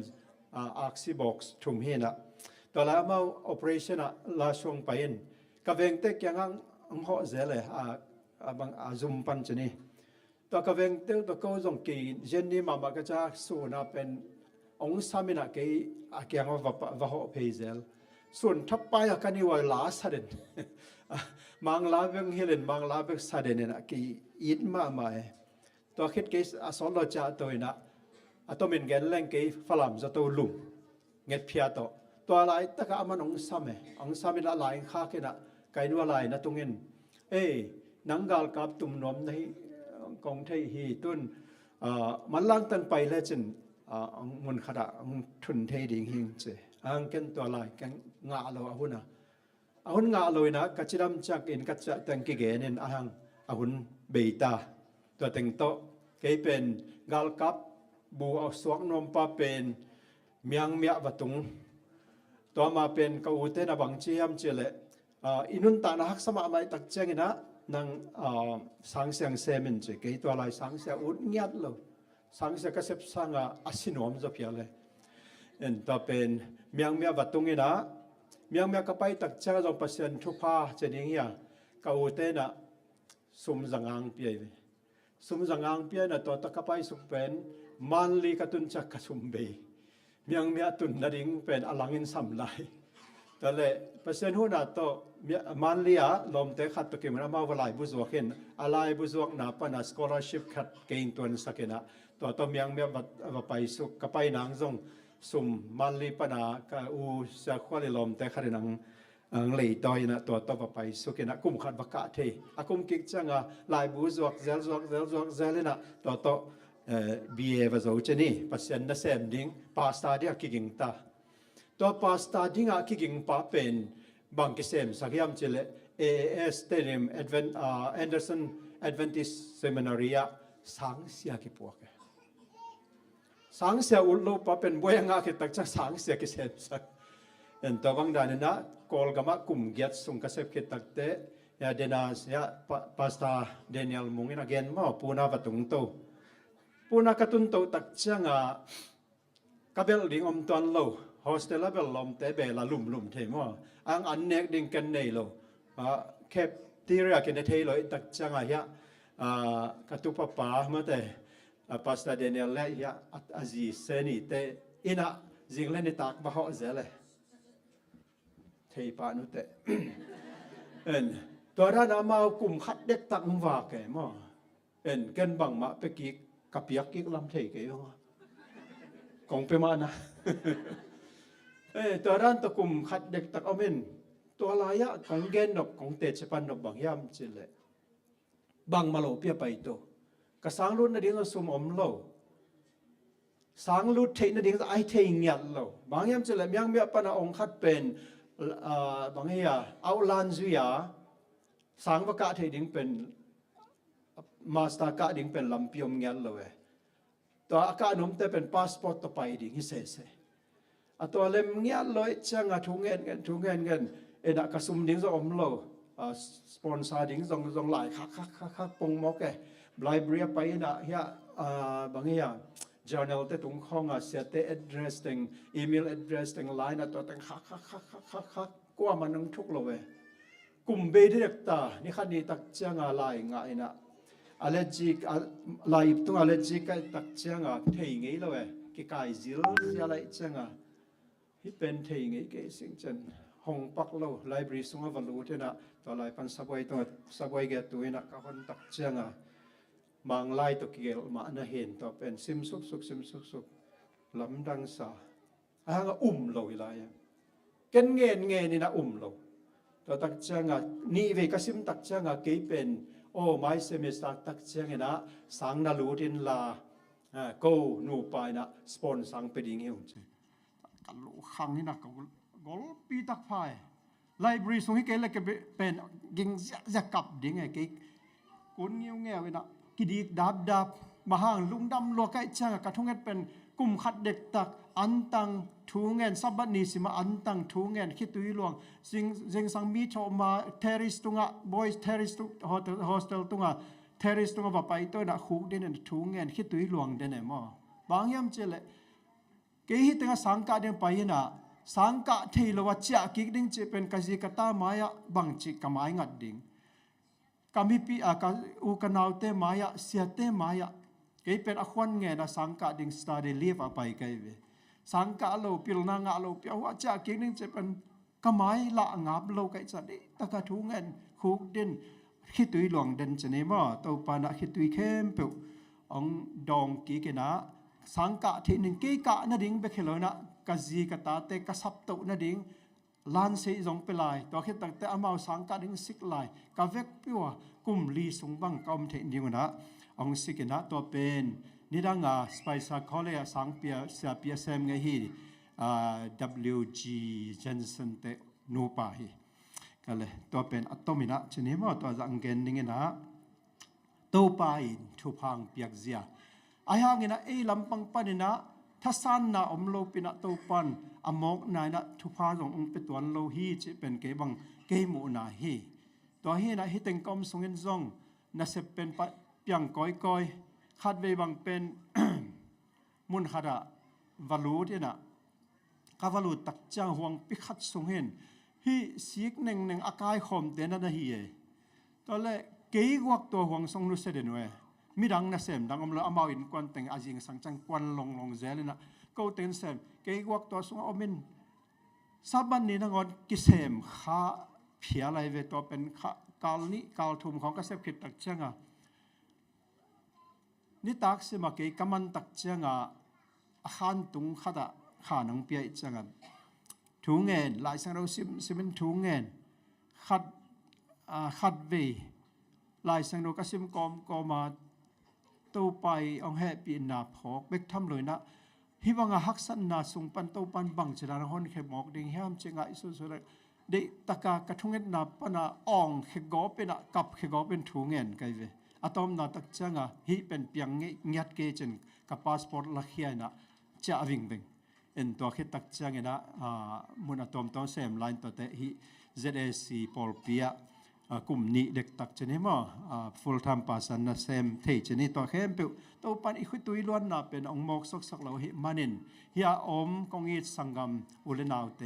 อาร์ซิบ็อกซ์ทุ่มเฮนะตัวไรมาโอเปอเรชั่นลาช่วงไปอินกับเวงเตกยังอังเหาะเจเลยบางซุมปันชนีตัวกับเวงเตตัวก็จงกีเจนนี่มาก็จะสู้นะเป็นองค์สามินะเกยอาเกียงว่าเหาะเพเซลส่วนทับไปกันนี่ว่าลาสเดนมังลาเวงเฮเลนมังลาเวงสเดนเนี่ยกีอิดมาไม่ตัวคิดเกยอสอนเราจะตัวนะตัวมินเกนเล่งเกยฝรั่งจะตัวลุงเงียบเพียตัวอะไรตะกะมันองสามิละลายข้ากันนะไกนัวลายนะตรงนี้นังกาลกับตุ่มนมในกองไทยฮีตุนมันล่างตันไปแล้วจนมุนขดาทุนเทดิ่งหิงเจอังเกนตัวลายกันงาเราอาหุนะอาหุนงาเลยนะกัจจิดำจากอินกัจจะตังกิเกนินอาหุนเบตาตัวเต็งโตเกยเป็นกาลกับบูเอาสวกนมปาเป็นเมียงเมียวัตุงตัวมาเป็นกอูเตนะบังเจียมเจเลอินุนตานะฮักสมาไม่ตักเจงนะนังสังเสียงเซมินเจเกยตัวลายสังเสียอุดเงียบเลยสังเสียกเสพสังอาศินอมจะเพียเลยต่อเป็นเมียงเมียวัดตรงนี้นะเมียงเมียก็ไปตักเจงจงเปอร์เซ็นต์ทุพาเจนี่เฮียกอูเตนะสุมจังอังเปียสุมจังอังเปียนะตัวตะกไปสุเป็นมันลีกตุนจักกสุมเบเมียงเมียตุนนาดิงเป็นอลังอินสัมไล แต่เลยเปอร์เซ็นต์หุ่นโตมันเลียลมเตะขัดตัวเกี่ยมันมาว่าหลายบุษวกเห็นอะไรบุษวกนับเป็นสกอลาร์ชิพขัดเกณฑ์ตัวนั้นสักนะตัวต้มยังเมียว่าไปสุกกับไปหนังทรงสุ่มมันลีปนากับอูเสียควาลิลมเตะขัดหนังเลยต่อยนะตัวต่อไปสุกนะกุมขัดวักกะเทอากุมกิจจังหลายบุษวกเซลเลยนะตัวบีเอว่าจะอุจนี่เปอร์เซ็นต์นั่นเองดิ้งพาสต้าเดียกิงตาตัวพาสต้าดิ้งกิงป้าเป็นบางกิเซมสักยามเจเล AAS เตนิมAnderson Adventist Seminary สังเสียกิปวกสังเสียอุลโลป้าเป็นบวยงาคิดตักจากสังเสียกิเซมสักเอ็นตัวบางด้านนะกอลกามากุมเกียรติสุงกเซปคิดตักเตยาเดนาสยาพาสต้าเดนิเอลมุงอินอเกนมาปูนาวัตุงโตปูนักตุนโตตักจังกับเบลดิ่งอมตันโลโฮสเทลเบลลมเตเบลลุ่มเทมว่าอันเนกดิ่งกันในโลแคปที่เรียกกันในเทโลตักจังยะกตุปปามาเตพาสต้าเดนิเอลและยะอาซีเซนีเตอินะจิงเลนิตักมาเหาะเจเลเทปานุเตเอ็นตัวด้านอามากุมขัดเด็กตักว่าแกมั่วเอ็นกันบังมาเปกิกับเปียกกิกลำเทกอยู่กองเปมานะตัวด้านตะกุมขัดเด็กตักเอาเมนตัวลายะของเกนดอกของเตจปันดอกบางยามจิเลบางมาโลเปียไปตัวกระสังรุ่นนั่นเองสุมอมโลสังรุ่นเทนั่นเองไอเทงเงียดโลบางยามจิเลยังเมียปนาองคัดเป็นบางอย่างเอาลานซุยาสังวกะเทดิงเป็นมาสตาร์กะดิ่งเป็นลำพิมเงี้ยเลยตัวอากาศนุ่มแต่เป็นพาสปอร์ตต่อไปดิ่งฮิเซเซตัวเล่มเงี้ยเลยช่างทุ่งเงินเอ็นกระสุมดิ่งจะอมโลสปอนเซอร์ดิ่งจงหลายคักปงมอกไลบรารีไปนะเฮียบางอย่าง journal แต่ตุงข้องเสียเตอ address ติง email address ติง line ตัวติงคักกว่ามันนั่งทุกเลยกลุ่มเบดิเรกตานี่ขันนี้ตักเจ้างอะไรง่ายนะallergic ลายตัว allergic ก็ตักเจ้างเทียงไงเลยกี่กายซิลอะไรเจ้างที่เป็นเทียงไงกี่สิ่งเช่นห้องปักโล library ส่งมาลูเท่านั้นตัวลายพันสับไว้ตัวสับไว้แก่ตัวนักคนตักเจ้างบางลายตัวเกี่ยวมาหน้าเห็นตัวเป็นซิมสุกลำดังสาโลอีลายกันเงี้ยนี่นะโลตัวตักเจ้างนี่เวกัสิมตักเจ้างกี่เป็นโอ้ไม่เซมิสตักตักเชียงนะสังนาลูดินลากูนูไปนะสปอนสังไปดิ่งเอวเจกันลูกขังนี่นะกอลปีตักพายไลบรารีส่งให้เกลก็เป็นยิงจะกลับดิ่งไงกี่คนเงี้ยเวนะกิดีดับมาห่างลุงดำลัวไก่เชียงกระทุ่งเงินเป็นกลุ่มขัดเด็กตักอันตังทูเงินสับบันนี้สิมาอันตังทูเงินคิดตุยหลวงจิงสังมีโชมาเทริสตุงะบอยส์เทริสตุโฮสเทลตุงะเทริสตุงะว่าไปตัวน่ะคุกเด่นทูเงินคิดตุยหลวงเด่นมั้งบางยามเจเลเกี่ยตังสังกัดเด่นไปน่ะสังกัดที่เราว่าจะกิกดิ่งจะเป็นกสิกตามายะบางจิกกมายงัดดิ่งกามิปีอุกนาวเตมายะเสียเตมายะเกี่ยเป็นอควันเงินสังกัดดิ่งสตาร์เดลีฟไปกันเวสังกัดเราพิลนางาเราเปียวว่าจะกินนึงจะเป็นกไม้ละงับเราไก่จัดดิตะกะทุงเงินคุกดินคิดตุยหลวงเดินจะเนมาตัวปานะคิดตุยเข้มเปียวองดองกีกันนะสังกัดที่หนึ่งกีกะนั่นดิ่งไปเขลนะกะจีกะตาเตกะสับตุนั่นดิ่งลานเสียจงไปลายตัวคิดตั้งแต่อามาสังกัดดิ่งสิกลายกะเวกเปียวกุมลีสงบังกอมเทนิ่งนะองสิกนะตัวเป็นนี่ดังสไปซ์คอลเลสังเปียเสียเปียเซมไงฮีWG Jensen เตนูปาฮีก็เลยตัวเป็นอัตโมินะชนิดว่าตัวจังเกนนิ่งนะตัวไปทุพังเปียกเสียไอ้ห่างนะลำปังปันนะถ้าสั้นนะอมโลปินะตัวปันอมกนายนะทุพาขององเป็นตัวโลฮีจะเป็นเกบังเกมูนาฮีตัวฮีนะฮีเต็งกอมสงเงินซงน่าจะเป็นเปียงก้อยขัดเวบังเป็นมุนขัดวาลูที่น่ะกวาลูตักจังห่วงปิขัดสงเห็นฮีสิกหนึ่งอากายคมเดนนั่นฮีตอนแรกเกี่ยวกับตัวห่วงสงนุเสด็จเว้ยมีดังนะเสมดังอมเลอมาอินควันแต่งอาจิงสังจังควันลงเจเลยนะก็เต็นเสมเกี่ยวกับตัวสงอมิน ซาบันนี่นังอนกิเซมข้าเพียอะไรเวตัวเป็นกาลนี้กาลทุมของกษัตริย์คิดตักเชียงนี่ตักสิมาเกยกำมันตักเชียงขันตุงขัดขานังเปียเชียงถุงเงินหลายสังเราซิมถุงเงินขัดเวหลายสังเราก็ซิมกอมาตัวไปองแฮปีนาพอกเบกทำเลยนะฮิวังหักสันนาสุงปันตัวปันบังจราหอนเขมอกดิ่งห้ามเจงไอสุสุเลยเด็กตะกากระทุงเงินนาปนาอ่องเขกอเป็นกับเขกอเป็นถุงเงินไกเวอะตอมนาตักจังฮิเป็นเปียงเงียดเกจนกับพาสปอร์ตลักเฮียนะจะวิ่งเอ็นตัวคิดตักจังนะมุนอะตอมตอนเซมไลน์ตัวเตฮิ ZSC พอลเปียกลุ่มนี้เด็กตักชนิดมั้งfull time person นะเซมเทชนิดตัวเข้มเปล่าตัวปันอีกคุยตุยล้วนนะเป็นองค์มกสักเราหิมันินเฮียอมกงอีสังกัมอุเลนาวเต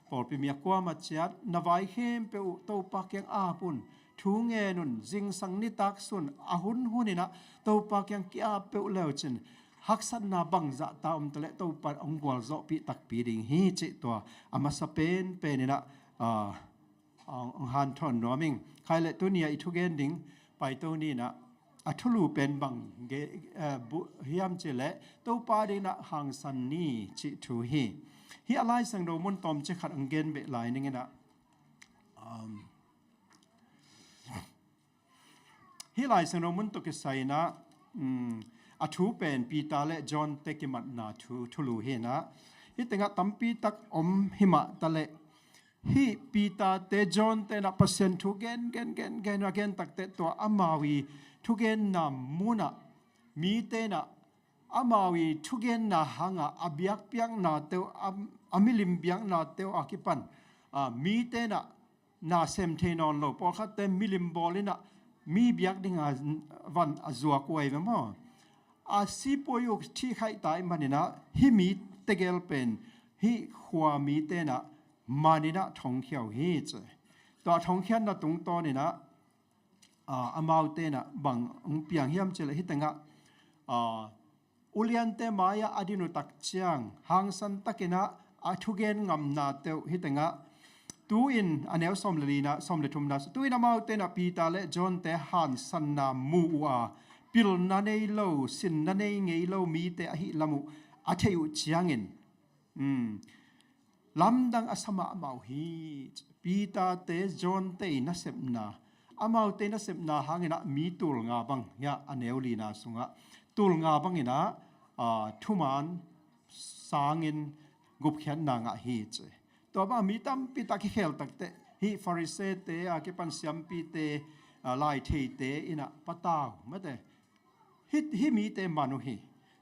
พอลปีมีกว่ามาเชียดนวายเข้มเปล่าตัวปักยังอาปุ่นทูเงนุนจิงสังนิตักสุนอาหุนนี่นะตัวปักยังกี้อาเปล่าแล้วจินหักสันนาบังจะตามตะเลตัวปันองค์กวลโซปีตักปีดิ่งฮีจิตัวอามาสเปนเป็นนี่นะองฮันทอนน้อมิงใครเลยตัวนี้อีทุกเกนดิ้งไปตัวนี้นะอัทุลูเป็นบังเกบุฮิยามเจเลตัวปาดีนะหางสันนี่จิทูฮีฮีอะไรสังโดมุนตอมจะขัดอังเกนเบลายนี่ไงนะฮีไลสังโดมุนตุกิไซนะอัทุเป็นปีตาเลจอนเตกิมัดนาทุลูเฮนะฮีแต่งตัมปีตักอมหิมะตะเลฮีปีตาเตจอนเตนะเปอร์เซ็นต์ทุกเกนตักเตตัวอามาวีทุกเกนนามุนะมีเตนะอามาวีทุกเกนนาหังอาเบียกเปียงนาเตวอามิลิมเบียงนาเตวอากิปันมีเตนะนาเซมเทนอนโลพอขัดเตมิลิมบอลินะมีเบียกดิ่งวันอาจัวกวยมั้งอาซีปอยกที่ใครตายมันนี่นะฮิมีเตเกลเป็นฮิขัวมีเตนะมานี่นะท่องเที่ยวเฮจตัวท่องเที่ยวนะตรงตัวนี่นะอามาเตนะบังเปียงเฮียมเจเลยฮิตังะอุลียนเตมายาอดินุตักเชียงหางสันตักินะอาทุเกนงำนาเตวฮิตังะตูอินอันเอวสมลีนะสมเลทุมนาตูอินอามาเตนะปีตาเลจอนเตหันสันนามูอาปิลนันเอโลสินนันเอเงโลมีเตอหิลามุอาเทอุเชียงอินลำดังอาสมาเมาฮีปีตาเตจอนเตนัสเซมนาอามาเตนัสเซมนาหางนะมีตุลงาบังยาอันเอวลีนาสุงะตุลงาบังนะทุมันสางินกุบเขียนนางะฮีเจตัวบ้ามีตั้มปีตาคิเขลตักเตฮีฟาริเซเตอากิปันเซียมปีเตลายเทเตอินะปะตาวมะเตฮิมีเตมานุฮี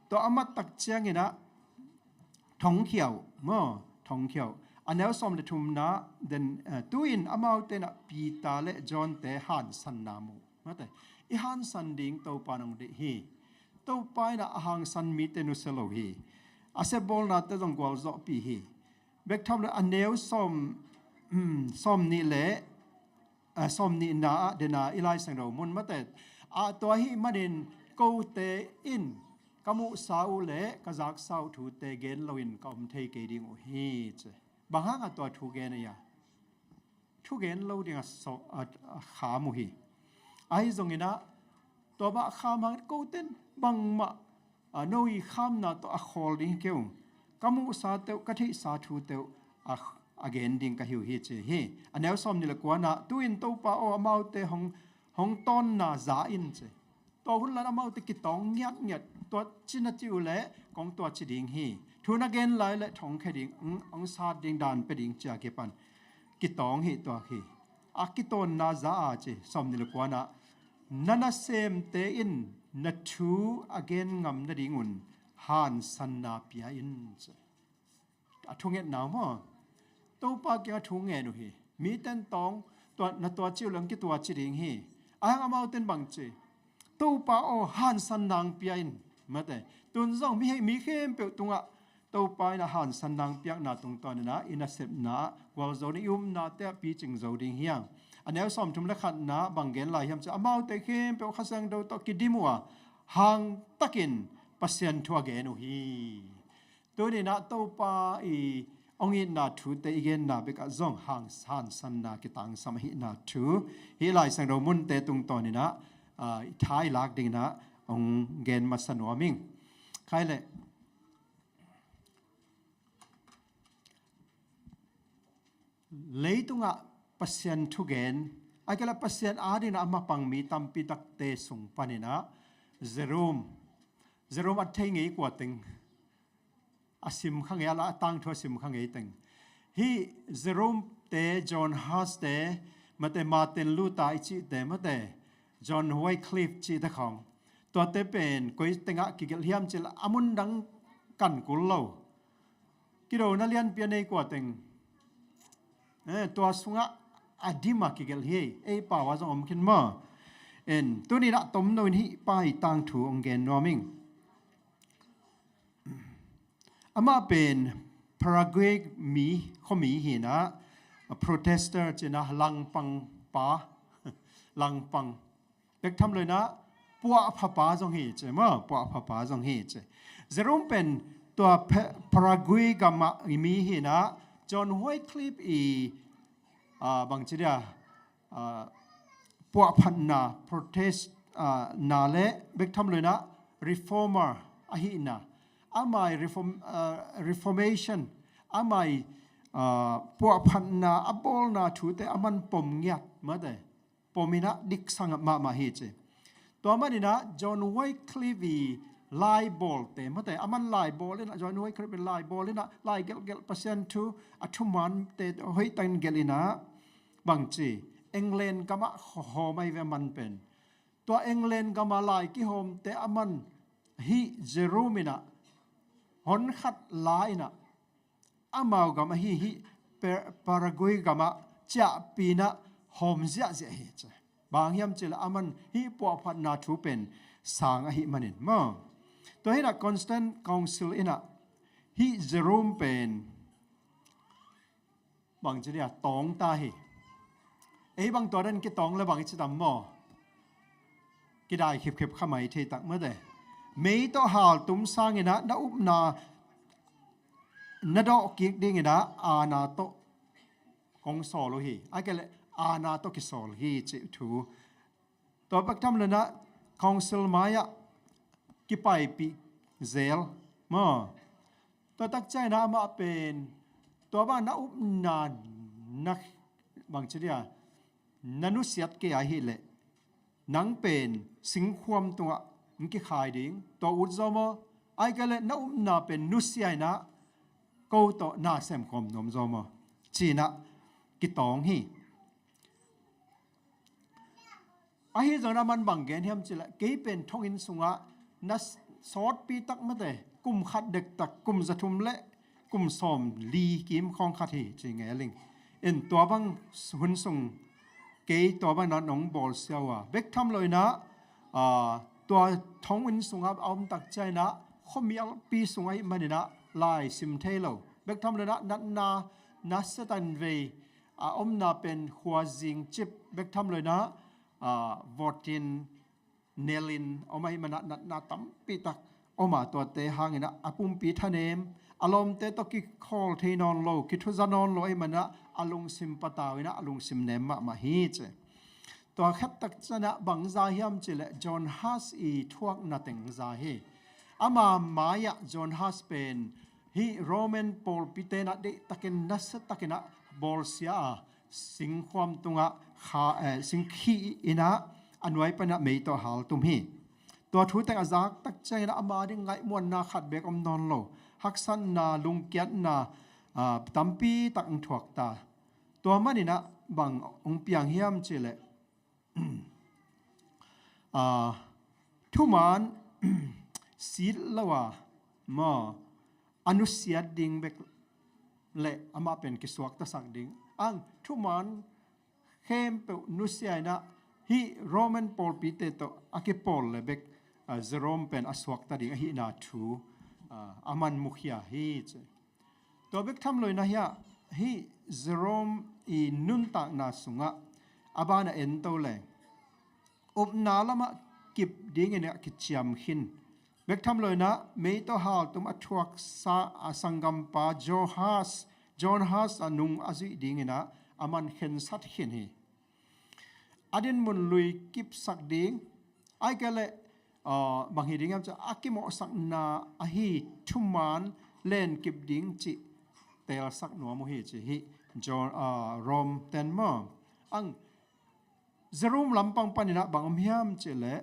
ตัวอามาตักเชียงอินะท่องเที่ยวมั้งท่องเที่ยวอันนี้สมเลทุมนะเดนตัวอินอามาเตนะปีตาเลจอนเตฮันสันนามูมาแต่อีฮันสันดิ่งตัวปานองเดฮีตัวปายนะหังสันมีเตนุเซโลฮีอาเซบอลนะเตจงกวลโซปีฮีเบกทำเลยอันนี้สมนี่เละสมนี่นะเดน่าอีไลสังเรามุนมาแต่ตัวฮีมาเดนกูเตอินกามุสาวเละกษักสาวถูเตเกนลวินกอมเทเกดิงโอฮีเจบางครั้งตัวถูเกนเนี่ยถูเกนเราดิ่งขามุฮีไอ้ตรงนี้นะตัวบ้าขามันกูเต้นบางมาโนยขามนะตัวอคอลดิ่งเกี่ยวกามุสาเตวกะทิสาถูเตวเกนดิ่งกะหิวฮีเจฮีอันนี้สมนี่ละกว่านะตัวอินตัวป้าโออามาเตหงต้นนะจ่าอินเจตัวหุ่นละมาติกิตองเงียดตัวจินจิวเละของตัวจิดิงฮีทุนเกนไลเละทองแค่ดิ่งองศาดิ่งดานไปดิ่งจากเก็ปันกิตองฮีตัวฮีอากิตอนนาซาอาเจสมนิลกวานะนันเซมเตอินนัทูอเกนงำนดิ่งุนฮันสันนาปีอินเจอทุงเงินหนาวมั้งตัวปากยาทุงเงินดูฮีมีเต็นตองตัวจิวหลังกิตัวจิดิงฮีอาหางมาเต็นบังเจตัวป้าโอฮันสันนางเปียนมาแต่ตุนซองมีเข้มเปียตุงะตัวป้านะฮันสันนางเปียนาตรงตอนนะอินาเซบนากวาลโซนิอุมนาเตะปีจิงโซดิงเฮียงอันนี้สมทุมละขันนะบางเกนลายยามจะอามาเตะเข้มเปียขัสังดาวตกิดิมัวหางตะกินเปอร์เซ็นต์ทัวเกนุฮีตัวนี้นะตัวป้า องอินาทูเตอีเกนนาเบกซองหางหันสันนากิตังสมหินาทูฮิไลสังโรมุนเตตุงตอนินะท้ายลักดิงนะองเกนมาสนวมิงใครเลยเลยตุงะปัสยันทุเกนไอ้กละปัสยันอาดินะมาปังมีตัมปิตักเตสุงปานินะเจรูมอัดเทงอีกว่าติงอาซิมขังเอละตั้งทัวซิมขังเอติงฮีเจรูมเตจอห์นฮัสเตมาเตมาเตนลูตาอิจิเตมาเตจอห์นไวคลิฟจิตะของตัวเตเป็นกุยติงะกิเกลเฮียมจิละอามุนดังกันกุลโลกิโดนัลยันเปียนเอกว่าติงตัวสุงะอดีมากิเกลเฮไอป่าวาจงอมคินมาตัวนี้ละตมโนนี่ไปตั้งถูองเกนนอมิงอามาเป็นพารากวัยมีเขามีเห็นนะโปรเตสเตอร์จะนะลังปังป้าลังปังเด็กทำเลยนะปัวพป้าจงเหตุมั้งปัวพป้าจงเหตุจะร่วมเป็นตัวพารากวัยกับมีเห็นนะจอห์นไวคลิฟบางทีเดียปัวพันนาโปรเตสนาเล่เด็กทำเลยนะรีฟอร์เมอร์อาหินะอามัยreformation อามัยพวกพันนาอับบอลนาชูแต่อามันปมเงียบมาได้ปมินะดิกสังมาเหตุตัวมันนี่นะจอห์นไวคลีวีไลบอลเตมาแต่อามันไลบอลเลยนะจอห์นไวคลีวีไลบอลเลยนะไลเกลเปอร์เซ็นต์ทูอัทุมันเตเฮ้ยตันเกลินะบางทีอังกฤษก็มาหอไม่เวมันเป็นตัวอังกฤษก็มาไลกี่หอมแต่อามันฮิเจรูมินะหอนขัดลายนะอามาวกามาฮีปารากวัยกามาจะปีนะหอมเสียเสียเหตุบางยามเจลอามันฮีปัวพันนาทูเป็นสางอหิมันินมาตัวนี้นะคอนสแตนต์คาวซิลอินะฮีเจอรูมเป็นบางทีเนี่ยตองตาฮีบางตัวนั้นกิตองแล้วบางทีตามมอกิได้เข็บข้ามาเทตักเมื่อใดไม่ต้องหาตุ้มสร้างนะนับนาดอกกิกดิ้งนะอาณาโตของสอลฮีไอ้แกเลยอาณาโตกิสอลฮีจิทูตัวปักทำเลยนะคองซิลมายะกิไปปีเซลมาตัวตักใจนะมาเป็นตัวบ้านนับนานักบางทีเนี่ยนันุสิตเกียร์ฮิเลนังเป็นสิงความตัวมันกี่ขายดิ้งตัวอุดซอมไอ้ก็เลยน้านาเป็นนุสยานะก็ตัวน่าเสมคมนมซอมจีน่ะกิตองฮีไอ้เจ้าน้ามันบังเกนเฮียมจิละกี่เป็นทองอินสุงะนัสสอดปีตักมาแต่กุมขัดเด็กตักกุมจะทุ่มเละกุมสอมลีกิมของขัดฮีจริงไงลิงตัวบังหุ่นสุงกี่ตัวบังนั้นน้องบอลเซียวเบกทำเลยนะตัวท้องวินสุงเอาตักใจนะเขามีปีสุงไอ้มันนะลายซิมเทโลเบกทำเลยนะนัสตันเวนาเป็นหัวจิงจิบเบกทำเลยนะวอตินเนลินไม่มันนาตั้มปีตักมาตัวเตหางนะปุ่มปีทะเนมอารมณ์เตตกิคอลเทนอนโลกิทุจานอนโลไอ้มันนะอารมณ์ซิมปะตาวินะอารมณ์ซิมเนมมาฮีเจตัวขัดตักษณะบางซาฮิมจิเลจอห์นฮัสอีทวกนัดเต็งซาฮีอามามายะจอห์นฮัสเป็นฮีโรแมนปอลปิเตนัดเดตักเนนัสตักเนบอลเซียสิงความตุงะสิงขีอินะอันไว้ปนะเมย์ตัวหาลตุมฮีตัวทูแต่งอาซักตักใจนะอามาดิงไงมวนนาขัดเบกอมนอนโลฮักซันนาลุงเกียนนาตัมปีตักทวกตาตัวมันนี่นะบางองเปียงเฮียมจิเลทุมันสีละว่ามาอนุเสียดิ่งเบกเละอามาเป็นกิสวกตะสักดิ่งอังทุมันเข้มเปนุเสียนะฮีโรมันปอลปีเตโตอากิปอลเลยเบกเจโรมเป็นอสวกตะดิ่งฮีนาทูอามันมุขยาฮีเจตัวเบกทำเลยนะฮีเจโรมอีนุนตักนาสุงะอาบานะเอ็นโตเลยนาละมากิบดิ้งเนี่ยกิจยามหินเบกทำเลยนะไม่ต้องหาตุมอัทวกสังกัมปาโจฮัส John Has anung azui ding ina aman khen sat khen hi adin mun lui kip sak ding ai kale bang hi ding am cha akimo sak na a hi thuman len kip ding chi tel sak no mo hi chi hi John Rom ten mo ang Zerum lampang panina bangam hiam chele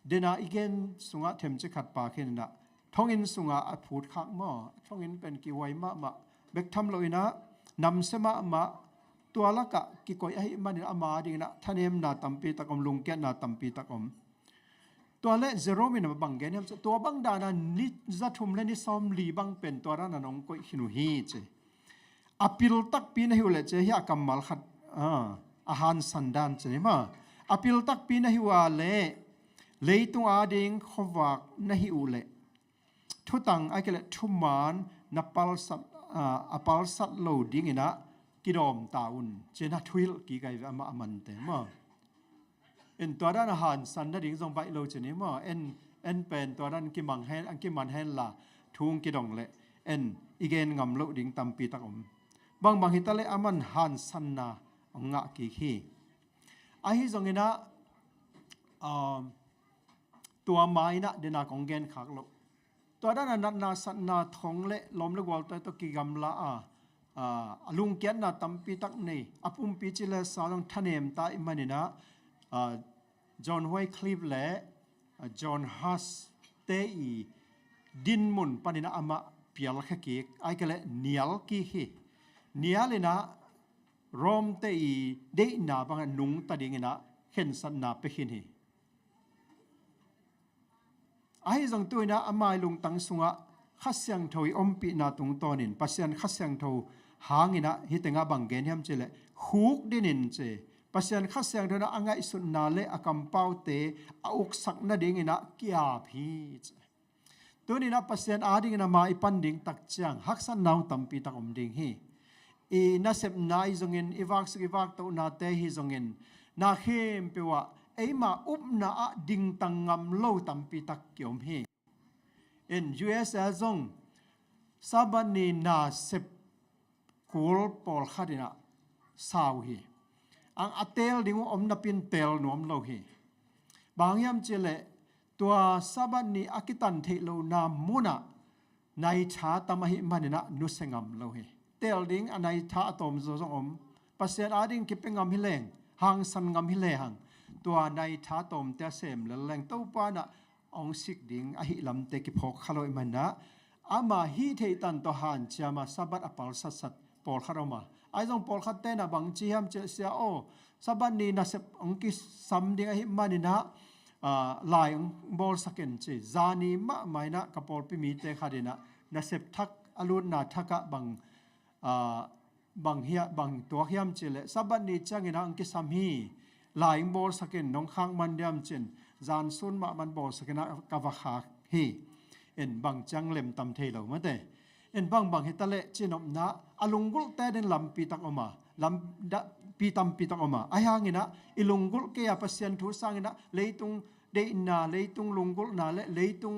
dena igen sunga them che khat pa khen na thongin sunga a phut khak mo thongin pen ki wai ma bek tham loina nam sema ma tuala ka ki koi ai man ama ding na thanem na tampi takom lungke na tampi takom tuale zerum in bang gen hem to bang da na ni za thum le ni som li bang pen to ra na nong koi hinu hi che apil tak pin hi le che hi akamal khat ahan sandan che ma apil tak pin hi wa le leitung ading khowak na hi u le thutang ai ke le thuman napal sat apal sat lo ding ina kidom taun chena thuil ki kai ama aman te ma en to dan ahan san na ding jong bai lo che ni ma en pen to dan ki mang hen an ki man hen la thung ki dong le en igen ngam lo ding tampi takom bang hitale aman han san na nga ki hi a hi jong ina tua mai na dena kongen khak lo to dan na san na thong le lom le wal to ki gam la alung kian na tampi tak nei apum pi chile sa long thanem ta imanina John Wycliffe le John Huss te i din mun panina ama pial kha ki ai kale nial ki hi nialina rom te i de na bang nung ta dingina khen san na pe hin hi ai jong tuina amai lung tang sunga khasyang thoi ompi na tung tonin pasian khasyang tho hangina hitenga bangen hem chele huk dinin che pasian khasyang thona angai sun na le akam paute auk sakna dingina kya phi tunina pasian ading na mai panding tak chang haksan naw tampi tak om ding hi e na sep nai zongin iwak to na te hi zongin na khem pewa eima upna a ding tangam lo tampi tak kyom hi in US azong sabani na sep kul pol khadina saw hi ang atel dingu omna pin tel nom lo hi bangyam chele tua sabani akitan thelo na muna nai tha tamahi manina nusengam lo hi tel ding anai tha atom zo zong om pasien ading kipengam hileng hang san ngam hile hang tua nai tha tom te sem le leng to pa na ong sik ding a hi lam te ki phok khaloi manna ama hi thei tan to han chama sabat apal sat pol kharoma ai jong pol khat te na bang chi ham che sia o sabat ni na sep ong ki sam ding a hi manina lai bol saken che zani ma maina kapol pi mi te khadina na sep thak alun na thaka bang hia bang to hiam chele sabat ni changina ang ki sam hi lai bol saken nong khang man diam chen zan sun ma man bol sakena ka va kha hi en bang chang lem tam thei lo ma te en bang hitale chinom na alungul te den lam pi tak oma lam da pi tak oma ayangina ilungul ke ya pasien thu sangina leitung de na leitung lungul na le leitung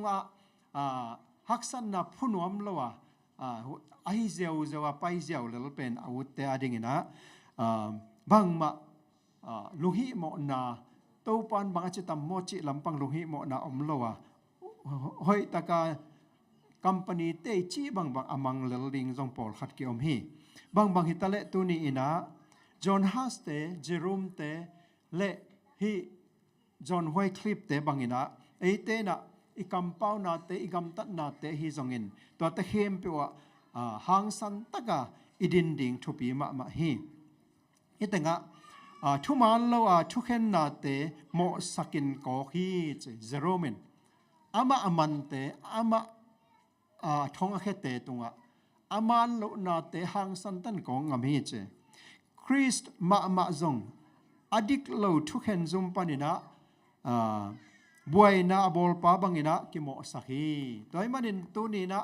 haksan na phunom lowa ai zewa pai zeu le pen awut te adingina bang ma luhi mo na to pan bang achitam mo chi lampang luhi mo na omlowa hoi taka company te chi bang amang leling jong pol khat ki om hi bang hitale tu ni ina John Huss te Jerome te le hi John Wycliffe te bangina eite na ikam pau na te igam tat na te hi zongin to ta hem pe wa hang san taka idin ding thupi ma hi itenga thuman lo thukhen na te mo sakin ko hi che Jerome ama amante ama thong khe te tunga aman lo na te hang san tan ko ngam hi che Christ ma zong adik lo thukhen zum panina buai na bol pa bangina ki mo sakhi toy manin tu ni na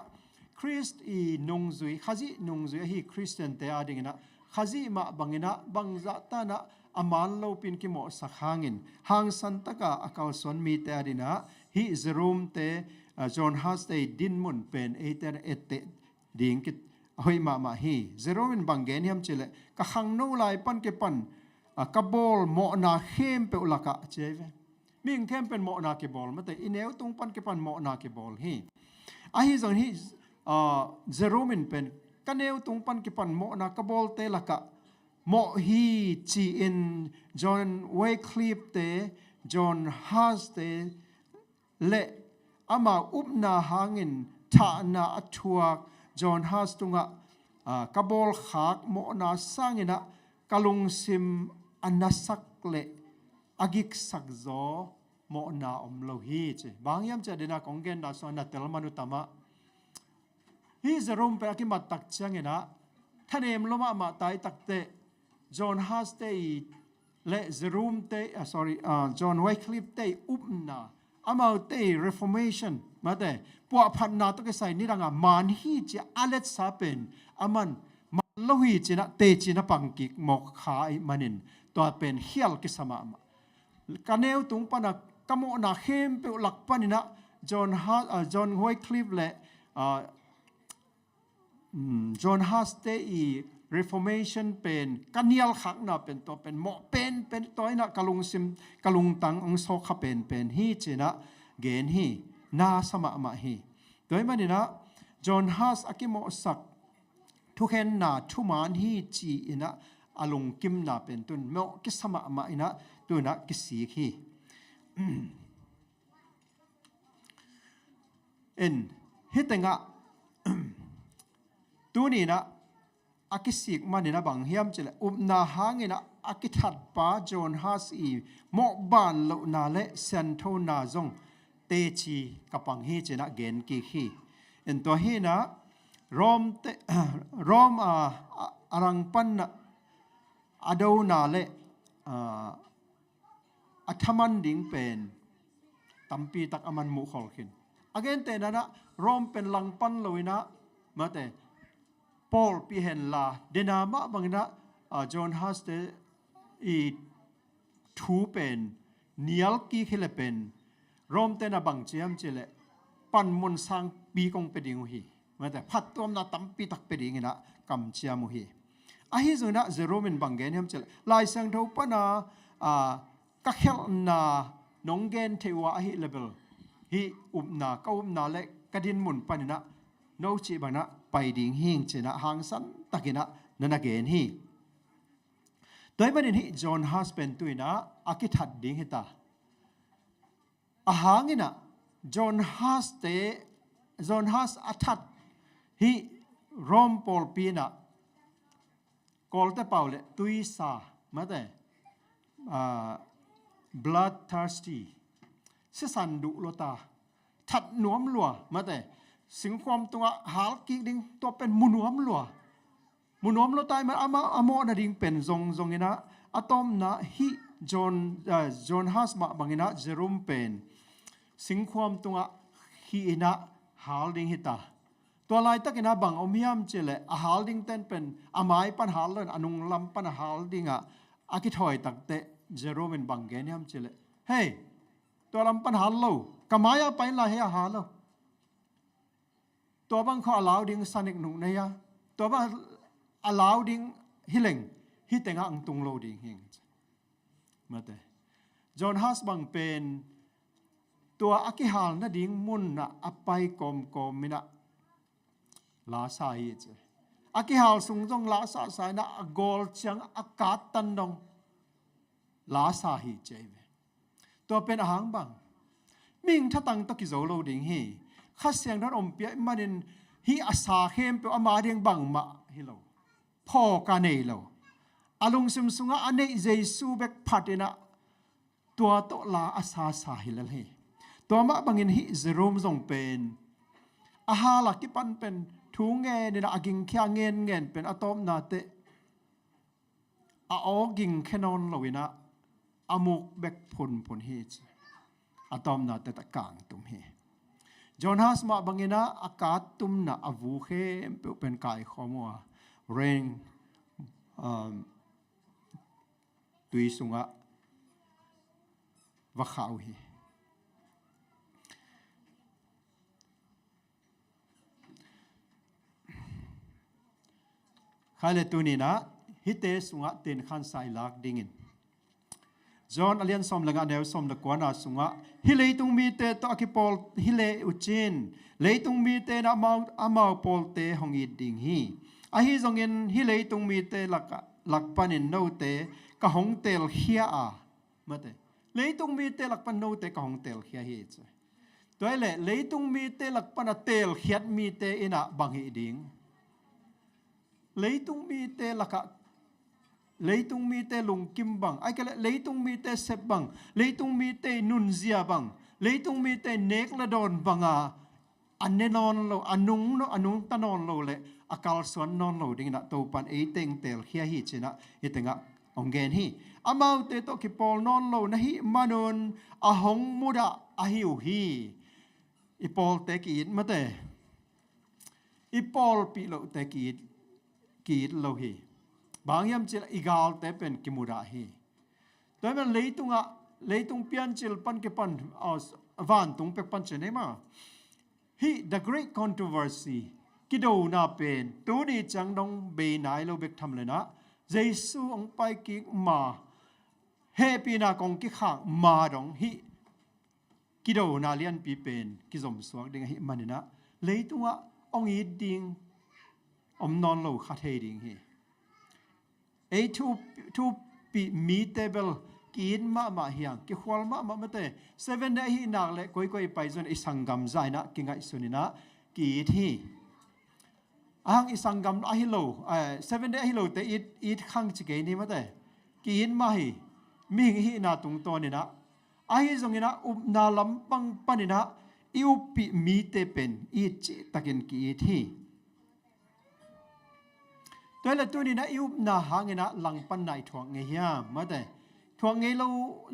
Christ i nungzui khazi nungzui hi Christian te adingina khazi ma bangina bangza ta na aman lo pin ki mo sakhangin hang san taka akal son mi te adina hi Jerome te John Huss te din mun pen eter ette ดิงกิหอยมาฮีเซโรมินบังเกนยามเจเลกะขังโนไลปันเกปันกะบอลโมนาเข้มเปอุลักะเจเวมิงเข้มเป็นโมนาเกบอลมาแต่อินเอวตรงปันเกปันโมนาเกบอลฮีอาฮิจังฮีเซโรมินเป็นกันเอวตรงปันเกปันโมนากะบอลเตลักะโมฮีจีอินจอห์นเวคลิปเตจอห์นฮัสเตเลอามาอุบนาหางินทานาอัตวกจอห์นฮัสตุงะกะบอลขากโมนาสังเนะกะลุงซิมอันนัสักเลอากิกสักโซโมนาอมโลฮีเจบางยามจะเดนาของเกนดาสอนัตเตลมานุตามะฮีจะรวมไปอากิมัดตักเชียงเงนะท่านเอ็มลมามาตายตักเตจอห์นฮัสเตและเซรูมเตจอห์นไวคลิปเตอุบนาอามาเต reformation มาเตปวพันนาตุกใส่นี่รังมันฮีจะอเลตซาเป็นอามันมันโลหิจินะเตจินะปังกิกหมกขายมันินตัวเป็นเฮียลกิสมากันเอวตุงปนักกโมนาเข้มเปหลักปนินะจอห์นไวคลิปและจอห์นฮัสเตอี reformation เป็นกันเนียลขักนะเป็นตัวเป็นหมอเป็นตัวนะกะลุงซิมกะลุงตังองโซขเป็นฮีเจนะเกนฮีนาสมะมาฮีโดยมันนี่นะจอห์นฮัสอากิโมสักทุกเห็นนาทุมานฮีจีอินะอลุงกิมนาเป็นตุนเมอกิสมะมาอินะตัวนะกิสีฮีฮิตงะตัวนี้นะอากิสิกมันนี่นะบางเฮียมเจเลนาหางนะอากิทัดป้าจอห์นฮัสอีโมบานโลนาเลเซนโทนาจงเตชีกับปังฮีเจนะเกนกีฮีตัวฮีนะรอมอารังปันอดาวนาเลอัธมันดิ่งเป็นตัมปีตักอมันมุขอลขินอเกนเตนะรอมเป็นลังปันลอยนะมาแต่ปอลปีเห็นลาเดนามะบางนะจอห์นฮัสเตอีทูเป็นเนียลกีเคเลเป็นรอมเตนะบางเจียมเจเลปันมุนสังปีกงเป็ดิงหีมาแต่พัดตัวนะตัมปีตักเป็ดิงนะกำเจียมุหีอาฮิจุนะเซโรมินบางเกนเฮมเจเลลายสังทูปนะกักเฮลนานงเกนเทวะอาฮิเลเบลฮีอุบนาก็อุบนาเล็กกระดินมุนปันนะโนจิบังนะไปดิ่งหิงเจนะหางสันตักินะนันเกนฮีโดยมันนี่จอห์นฮัสเป็นตัวนะอากิทัดดิ่งฮิตาอาหางนะจอห์นฮัสอัทัดฮีรอมปอลปีนะกอลเตเปาเลตุยซามาแต่bloodthirsty เสสันดุโลตาทัดหนวมลัวมาแต่สิ่งความตัวหากิกดิ่งตัวเป็นมุนวมลัวมุนวมลัวตายมันอโมนะดิ่งเป็นทรงนะอะตอมนะฮิจอห์นฮัสมาบางนะเจอรุมเป็นสิ่งความตัวฮีนะหาดิ่งฮิตาตัวลายตักนะบางอมยามเจเลหาดิ่งเต้นเป็นอามายปัญหาเรื่องอนุงลำปัญหาดิ่งอากิถอยตักเตเจอรุมเป็นบางเกนยามเจเลเฮ้ตัวลำปัญหาเรากมายไปละเฮียหาเราตัวบางข้อลาวดิ่งสันนิกหนุนเนี่ยตัวบางลาวดิ่งฮิเลงฮิตเตงอังตุงโลดิ่งหิงมาแต่จอห์นฮัสบางเป็นตัวอากิฮาลนะดิ่งมุนนะอไปกอมมินะลาสายเจอากิฮาลสุงจงลาสาสายนะกอลจังอากาศตันดงลาสาฮีเจตัวเป็นอาหารบางมิงถ้าตั้งตะกิโซโลดิ่งฮีข้าเสียงนั้นอมเปียมันนฮีอาสาเข้มเปียอามาเรียงบังมาฮิโลพ่อกันเอโลอาลุงซิมสุงะอันนี้เจสูเบกพัดนะตัวโตลาอาสาสาฮิลเลตัวมาบังอินฮิเซรุมทรงเป็นอาหารหลักที่ปันเป็นทุงเงินนะอากิงแค่เงินเป็นอะตอมนาเตอาอกิงแค่นอนลอยนะอามุกเบกพลฮิจอะตอมนาเตตะกางตุมเฮจอห์นฮัสมาบังอินะอากาศตุมนะอวูเขมเป็นกายขมัวเรงตุยสุงะวะขาวฮี ใครเลยตัวนี้นะฮิเตสุงะเต็นขันสายลักดิ่งินจอห์นอเลียนสมละงะเดวสมละกวนาสุงะฮิเลตุงมีเตตอคิปอลฮิเลอุจินเลตุงมีเตนะมาปอลเตหงอีดิ่งฮีอาฮิจงอินฮิเลตุงมีเตลักปันินโนเตกะหงเตลเฮียอามาเตเลตุงมีเตลักปันโนเตกะหงเตลเฮียฮีเจตัวเล่เลตุงมีเตลักปันเตลเฮียดมีเตอินะบังฮีดิ่งleitung mi te laka leitung mi te lung kim bang ai kala leitung mi te sep bang leitung mi te nun zia bang leitung mi te nek la don banga annenon lo anung tanon lo le akal swan non lo ding na to pan e teng tel khia hi china itenga ongen hi amau te to ki pol non lo na hi manon ahong muda ahiu hi ipol te ki mate ipol pi lo te kiกีดโลหีบางยามจิลอีกาลเตเป็นกิมุระฮีแต่มันเลยตุงเปียนจิลปันกิปันวันตุงเป็กปันเจเนมาฮี the great controversy กิโดนาเป็นตัวนี้จังดงเบนายเราเบกทำเลยนะเยซูองไปกิมาเฮปีนากงกิข้างมาดงฮีกิโดนาเลียนปีเป็นกิสมสวกดิงฮีมันนะเลยตุงองอีดิงนอนโลขัดเฮดิงฮีไอทูปีมีเตเบิลกินมาเฮียงกิขวลมาเตเซเว่นเดฮีนักเล็กก้อยไปจนไอสังกัมใจนะกิงไอสุนินะกีที่อังไอสังกัมอหิโลเซเว่นเดฮีโลแต่อีทขังจิเกนี่มาเตกินมาฮีมีฮีนาตุงตัวนี่นะอหิจงนี่นะนาลำปังปันนี่นะอิวปีมีเตเป็นอีจิตะกินกีที่ตัวละตัวนี้นะอิวนาหางนะหลังปันไหนทวงเงียมาแต่ทวงเงียเรา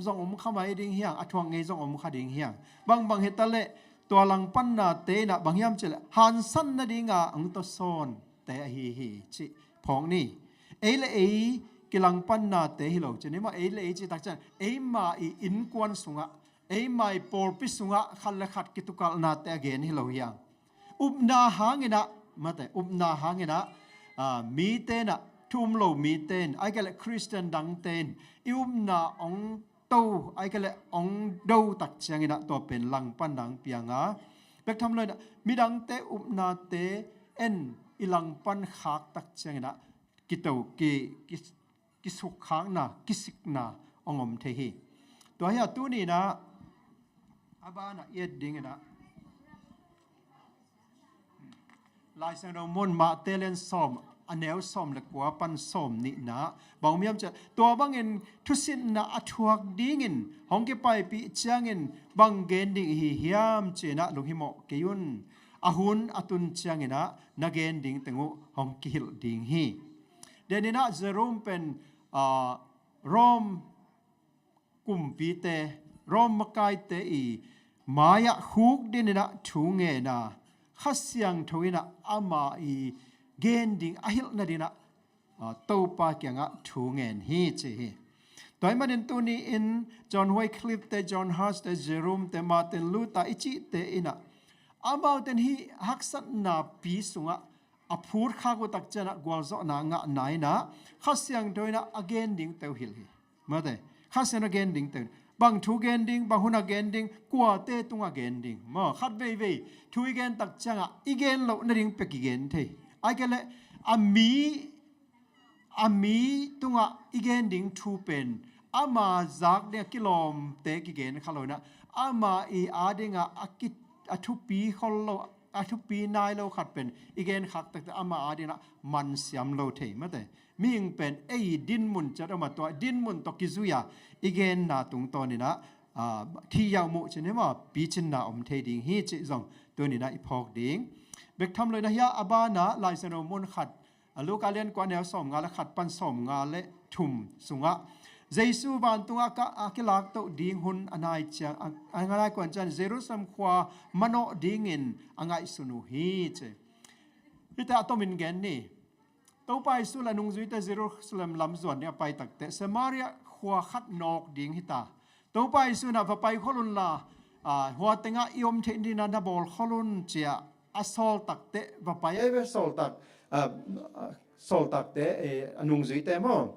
ส่งเข้ามาดิ่งเฮียงทวงเงียส่งเข้าดิ่งเฮียงบางเหตุเละตัวหลังปันนาเตนะบางยามเจละหันสันนะดิ่งอังตัวโซนแต่ฮีจิพองนี่ละกิหลังปันนาเตฮิโลจะนี่มาละจิตักจันมาอินกวนสุงะมาปอลปิสุงะขัดละขัดกิตุกัลนาเตเกนฮิโลเฮียงนาหางนะมาแต่นาหางนะมีเตนะทุ่มโลมีเตนไอ้ก็เลยคริสเตียนดังเตนอิวนาองโตไอ้ก็เลยองดูตักเชียงนะตัวเป็นหลังปันดังเปียงอ่ะเบกทำเลยนะมีดังเตอุปนาเตเอ็นอีหลังปันขากตักเชียงนะกิโตกิสุขค้างนะกิสิกนะองอมเทหีตัวเฮียตัวนี้นะอาบานะเอ็ดดิ้งนะลายเส้นเรามนมาเตเลนสอมอันแนวสอมเล็กกว่าปันสอมนี่นะบางมีมจะตัวบางเงินทุสินนะอัฐวกดิ้งินห้องเก็บไปปีเชียงเงินบางเกณฑ์ดิ้งฮิยามเจนะลุงหิมเกยุนอาหุนอตุนเชียงเงินนะนักเกณฑ์ดิ้งตึงห้องกิลดิ้งฮีเดนินะเจรูมเป็นรอมกุมปีเตรอมมะกายเตอีมายะฮุกเดนินะทูเงนะข้าเสียงทวินะอามาอีเกนดิ้งอาฮิลนาดินะตัวปาเกียงะทูเงินฮีเจฮีตัวมันเป็นตัวนี้อินจอห์นไวคลิฟเตจอห์นฮาร์สเตเจรูมเตมาเตนลูตาอิจิเตอินะอามาเตนฮีฮักษณนาปีสุงะอพูดข้ากุตักเจนะกวลโซนางะไหนนะข้าเสียงทวินะอเกนดิ้งเตวฮิลฮีมาเตข้าเสียงอเกนดิ้งเตวบางทูเกนดิ้งบางหุนอเกนดิ้งกว่าเตตุงอเกนดิ้งมาขัดเว่ยทูอีเกนตักจังอ่ะอีเกนเรานดิ้งเป็กอีเกนเทไอ้แกเลยอามีตุงอ่ะอีเกนดิ้งทูเป็นอามาจากเนี่ยกิโลมเตกอีเกนขลุ่ยนะอามาอีอาดิ้งอ่ะอาทุปีขลุ่ยอาทุปีนายเราขัดเป็นอีเกนขัดแต่อามาอาดิ้งอ่ะมันเสียมเราเทมาแต่มีอิงเป็นดินมุนจะเอามาตัวดินมุนตกิจุยาอีเกนนาตุงตัวนี่นะที่ยาวมุชเนี่ยมาปีชินนาอมเทดิงฮีจิจงตัวนี้นะอีพอกดิงเบกทำเลยนะยาอาบานะลายเซโนมุนขัดลูกาเลียนกว่าแนวสมงาและขัดปันสมงาและถุมสุงะเจสูบานตุงกะอากิลักโตดิงหุนอนายจังอันอะไรกว่าจันเจรูซาเล็มขวามโนดิงินอังไงสุนุฮีเจที่แต่ตัวมินเกนนี่ตัวไปสุลานุงจุยแต่เจรูซาเล็มลำส่วนเนี่ยไปตักแต่สมาริยขวาขัดนอกดิงฮิตาตัวไปสุนับไปขลุนละหัวเต็งอิอมเทนดินานาบอลขลุนเจียอสอลตักเตะไปเอเวสอลตัก sol tak te anung zui te mo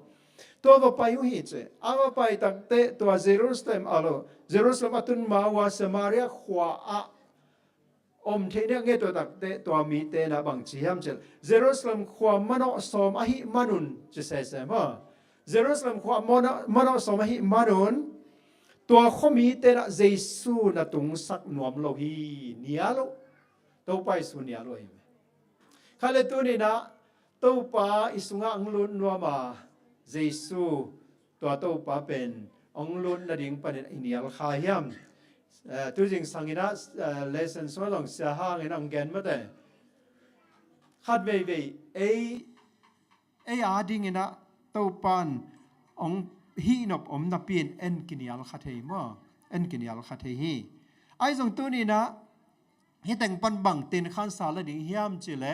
to va pai hu hi che ava pai tak te to Jerusalem alo Jerusalem atun ma wa Samaria khwa a om the ne nge to tak te to mi te na bang chi ham chel Jerusalem khwa mano som a hi manun che se mo Jerusalem khwa mano som a hi manunตัวข้อมีแต่ละเยซูน่ะตุงสักหนวมโลหีเนียโลตัวไปสุเนียโลหิมข้าเลตัวนี้นะตัวป้าอิสุงะอังลุนนัวมาเยซูตัวป้าเป็นอังลุนนั่นเองประเด็นอินเดียลข้าหิมตัวจริงสังเกตนะเลเซนส่วนหลังเสียห่างเงินอังเกนมาแต่ขัดเว่ยอาดิ่งนะตัวปานองฮีนบอมนับเป็นเอ็นกินยาลขัดเฮมั้งเอ็นกินยาลขัดเฮฮีไอ้ตรงตัวนี้นะให้แต่งปันบังเต็นขันสาลดิ่งเฮียมจิเล่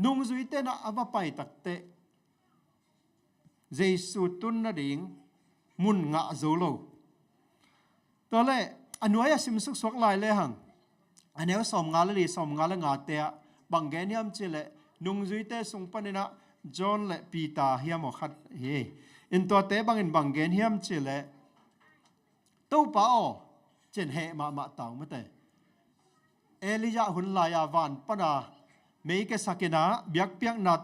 นุ่งจุยเตนะอวไปตักเตะเจสุตุนนะดิ่งมุนงะโจโลตัวเล่อันนู้นยาสิมสุกสวกลายเลยหังอันนี้ว่าสมงาลลีสมงาลงาเตะบังเกนยามจิเล่นุ่งจุยเตส่งปันนะจอห์นและปีตาเฮียมขัดเฮอินตัวเตบังอินบังเกนเฮียมเจเลตู้ป้าอ๋อเจนเฮมาเต่าไม่แต่เอลิยาหุนลายาวันปนาเมย์เกสักนาเบียกเปียกนัด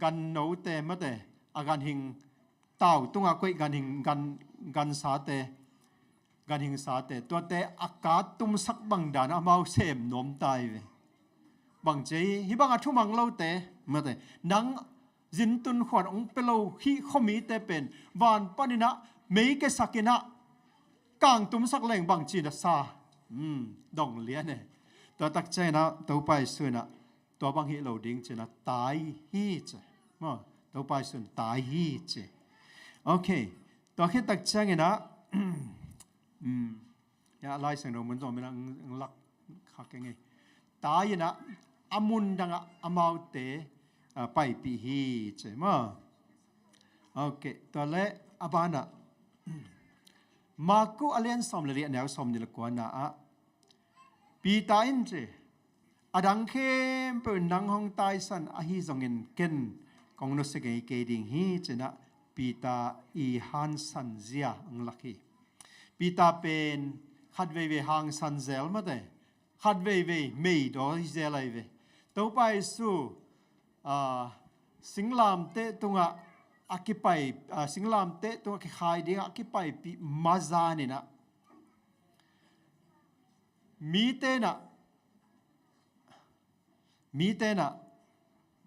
กันโนเตไม่แต่อาการหิงเต่าตุงอากุยกันหิงกันสาเตกันหิงสาเตตัวเตอากาศตุมสักบังดานอามาเสมนมตายเวบางใจฮิบังอาทุมังเล่าเตะมาแต่นังจินตุนขวัญองเปโลฮิขมีเตเป็นวานปนินะเมย์เกสักนะกางตุมสักแรงบางจีนะซาดองเลี้ยเนี่ยตัวตักใจนะตัวไปส่วนนะตัวบางฮิโลดิ้งเจนะตายฮีเจมาตัวไปส่วนตายฮีเจโอเคตัวคิดตักใจนะอย่าไล่เสียงเราเหมือนตัวมันลักขักยังไงตายนะอามุนดังอามาวเตไปปีฮีใช่ไหมโอเคตัวเล่อบานะมากูอเลียนสมเลยแนวสมนี่ละกว่านะปีตาอินเจอดังเข้มเป็นนังห้องตายสันอหิจงเงินเกินกองนุสเกยเกดิงฮีเจนะปีตาอีฮันสันเซียอังลักฮีปีตาเป็นขัดเวหางสันเซลมาเตขัดเวไม่ดอเซลไอเวตัวไปสู่สิงลามเตะตรงอากิไปสิงลามเตะตรงอากิขายดีอากิไปปีมาซานี่นะมีเตนะ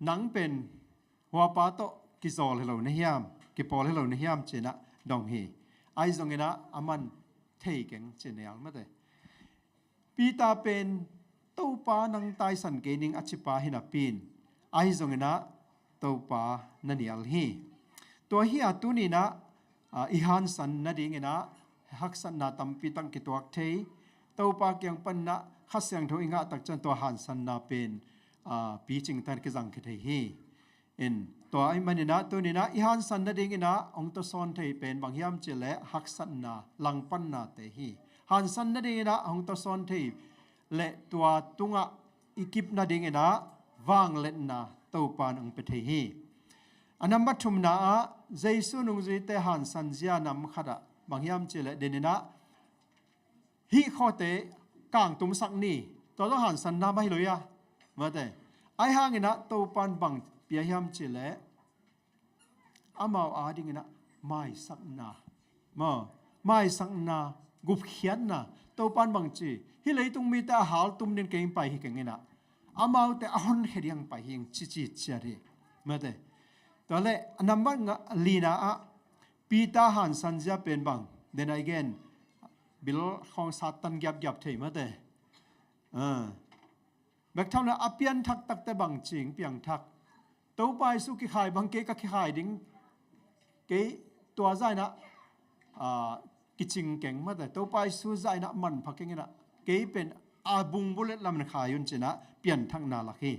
นังเป็นหัวปาโตกิโซลให้เราเนียมกิปอลให้เราเนียมเจนะดองเฮไอซงเงนะอามันเทกันเจเนียลมาเตปีตาเป็นตัวปานังตายสันเกนิงอชิปาหินาปีนไอซงนะตัวปานันยัลฮีตัวฮีอาตุนีนะอิฮันสันนัดิงนะฮักสันนาตัมปีตังกิตัวเทตัวปาเกียงปันนะขัดเสียงทอิงะตักจันตัวฮันสันนาเป็นปีจิงตันกิจังกิเทฮีอินตัวไอมันนะตัวนี้นะอิฮันสันนัดิงนะองตัวซอนเทเป็นบางยามเจเลฮักสันนาลังปันนาเตฮีฮันสันนัดิงนะองตัวซอนเทและตัวตุงะอีกิปนาดิงนะวางเล่นนะตัวปานองเปเทฮีอันนั้นบัดทุมนะเจสุนุงจีเตหันสันเจียนำขดะบางยามเจเลเดนนะฮีข้อเตกางตุมสักนี่ตัวต้องหันสันนาไม่เลยอะมาแต่ไอห่างนะตัวปานบังเปียยามเจเลอามาอาดิงนะไม่สักนาไม่สักนากุบเขียนนะตัวปานบังจีฮิเลยตุงมีแต่หาลตุมเดินเก่งไปฮิเก่งนะอามาแต่อ่อนเฮียงไปฮิงจิจิเจรีมาแต่ตัวเล่อันนั้นบังลีน่าปีตาหันสันจะเป็นบังเดนไอเกนบิลของสัตตันยับเทมาแต่แบบเท่านั้นอภิยันทักตักแต่บังจริงเปียงทักตัวไปสุกิขายบังเกะกับขายดิ้งเกะตัวใจนะกิจิงเก่งมาแต่ตัวไปสู้ใจนะมันพักเก่งนะเกะเป็นอาบุงบุเลตลำนขายยุนเจนะเปลี่ยนทั้งนาลักฮี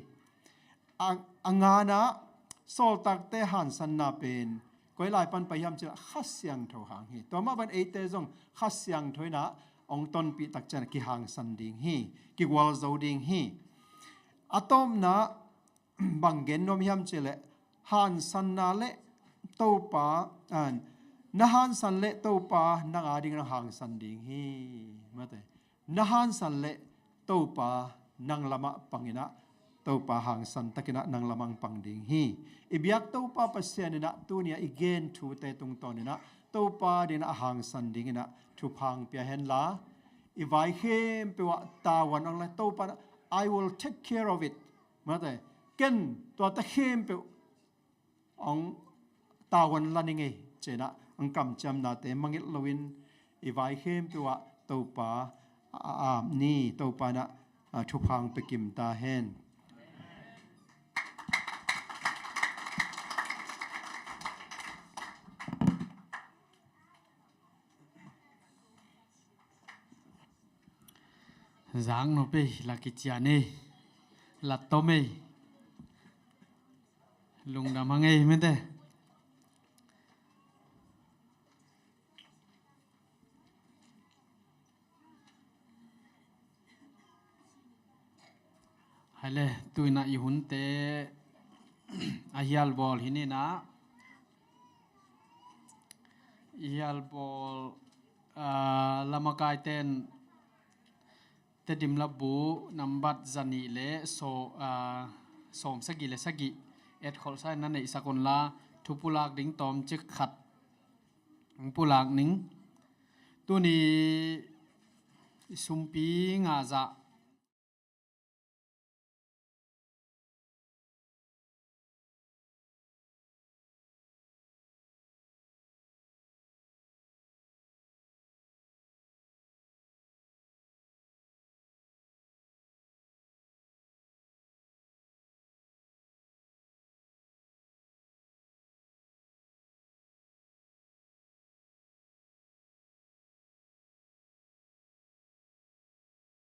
อังานะโซลตักเตหันสันนาเป็นก้อยลายปันไปยามเจนะขัดเสียงเท่าหางฮีตัวมาบันเอเตจงขัดเสียงถอยนะองตนปีตักเจนะกิหางสันดิงฮีกิวอลโซดิงฮีอะตอมนะ บังเกนนมยามเจเลฮันสันนาเลโตปาอันนาฮันสันเลโตปานางอาดิงนางหางสันดิงฮีมาเตนาฮันสันเลโตปานางลามะปังอินะโตปาหางสันตะกินะนางลามังปังดิงฮีอิบยักโตปาปัสเซนินะตัวเนียอีเกนทูเตตุงตอนินะโตปาดินะหางสันดิงอินะทูพังเปียเฮนลาอีไวเข้มเปวะตาวันอังเลโตปา I will take care of it มาเตเกนตัวตะเข้มเปวองตาวันลันยังไงเจนะอังกำจำนาเตมังอิลวินอีไวเข้มเปวะโตปานี่โตปานะทุพังไปกิมตาเฮนgiang nó bị là cái chia này là tôm ấy lùng đam hàng ấy mới thế hay là tôi na ihun te ahial ball hini na ahial ball lama kai ten te dim la bu nambat zani le so som sagi le sagi et khol sai nan nei sakon la thupulak ding tom chik khat pulak ning tu ni sumpi nga za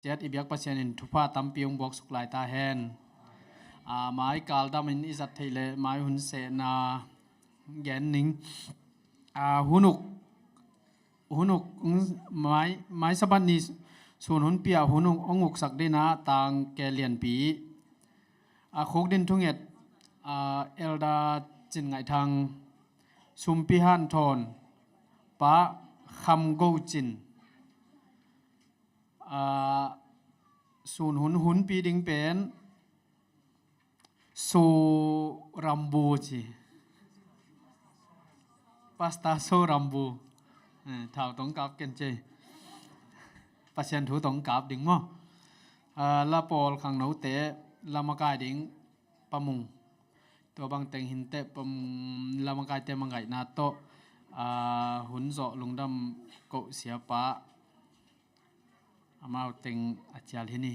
jet ibyak pasien in thupa tampiung box suklai ta hen mai kal dam in izat theile mai hun se na gen ning hunuk mai saban ni sun hun pia hunuk onguk sak de na tang ke lian pi khok din thunget elda chin ngai thang sumpi han thon pa kham go chin sun hun pi ding pen so rambu chi pasta so rambu thảo tong kap ken che pasien thu tong kap ding mo la pol khang nau te lamakai ding pamung to bang teng hin te pam lamakai te mangai na to hun zo lungdam ko sia pa amau teng achal hini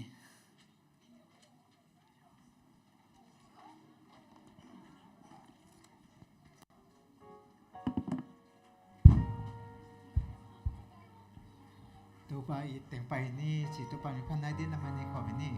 tu pa i teng pai ni chi tu pa ni phan nai din na man ni kho ni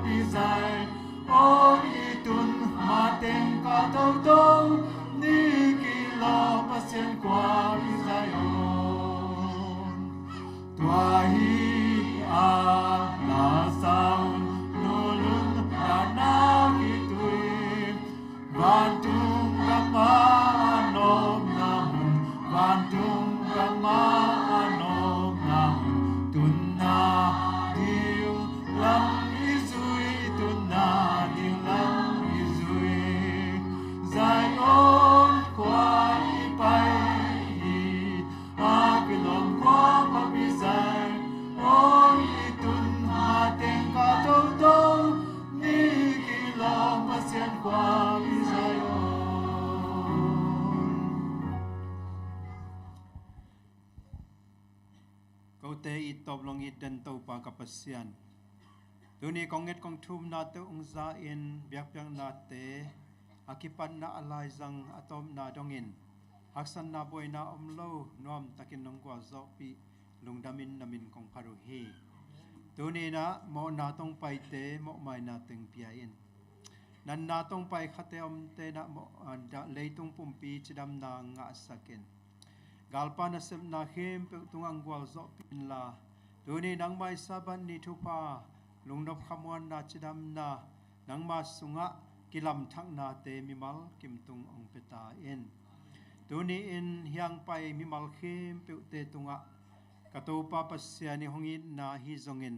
bi dài ôm y tuân mà tên cả tàu tông ni kỳ lo mà xiên qua bi dài ôn tua hi a la sao nô lun na na ki tui van tung kama nom nam van tung kama nom nam tun na diu lam izui tun na diu lam izui zai on kwa i pai hi a kilom kwa pa bi zai on i tun ma ten ka to to ni kilom pa sian kwa bi zai on câu tế ít top long ít den tàu pa kapasian tu ni kong nget kong thum na te ung za in biak biak na te akipan na alai zang atom na dongin haksan na boy na omlo nuam takin nong kwa zo pi lungdamin namin kong paru he tu ni na mo na tong pai te mo mai na teng pia in nan na tong pai khate om te na mo da leitung pumpi chidam na nga sakin galpa na sem na hem pe tungang gwal zo pin la tu ni nang mai saban ni thupa lungnop khamwan na chidam na nang ma sunga kilam thak na te mimal kimtung ong peta in tu ni in hiang pai mimal khem pe te tunga katopa pasyani hongin na hi zongin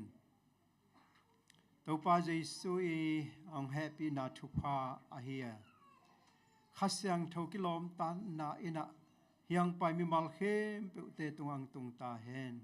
topa jesu i ong happy na thupa ahia khasyang thokilom tan na ina hiang pai mi mal khem pe te tungang tung ta hen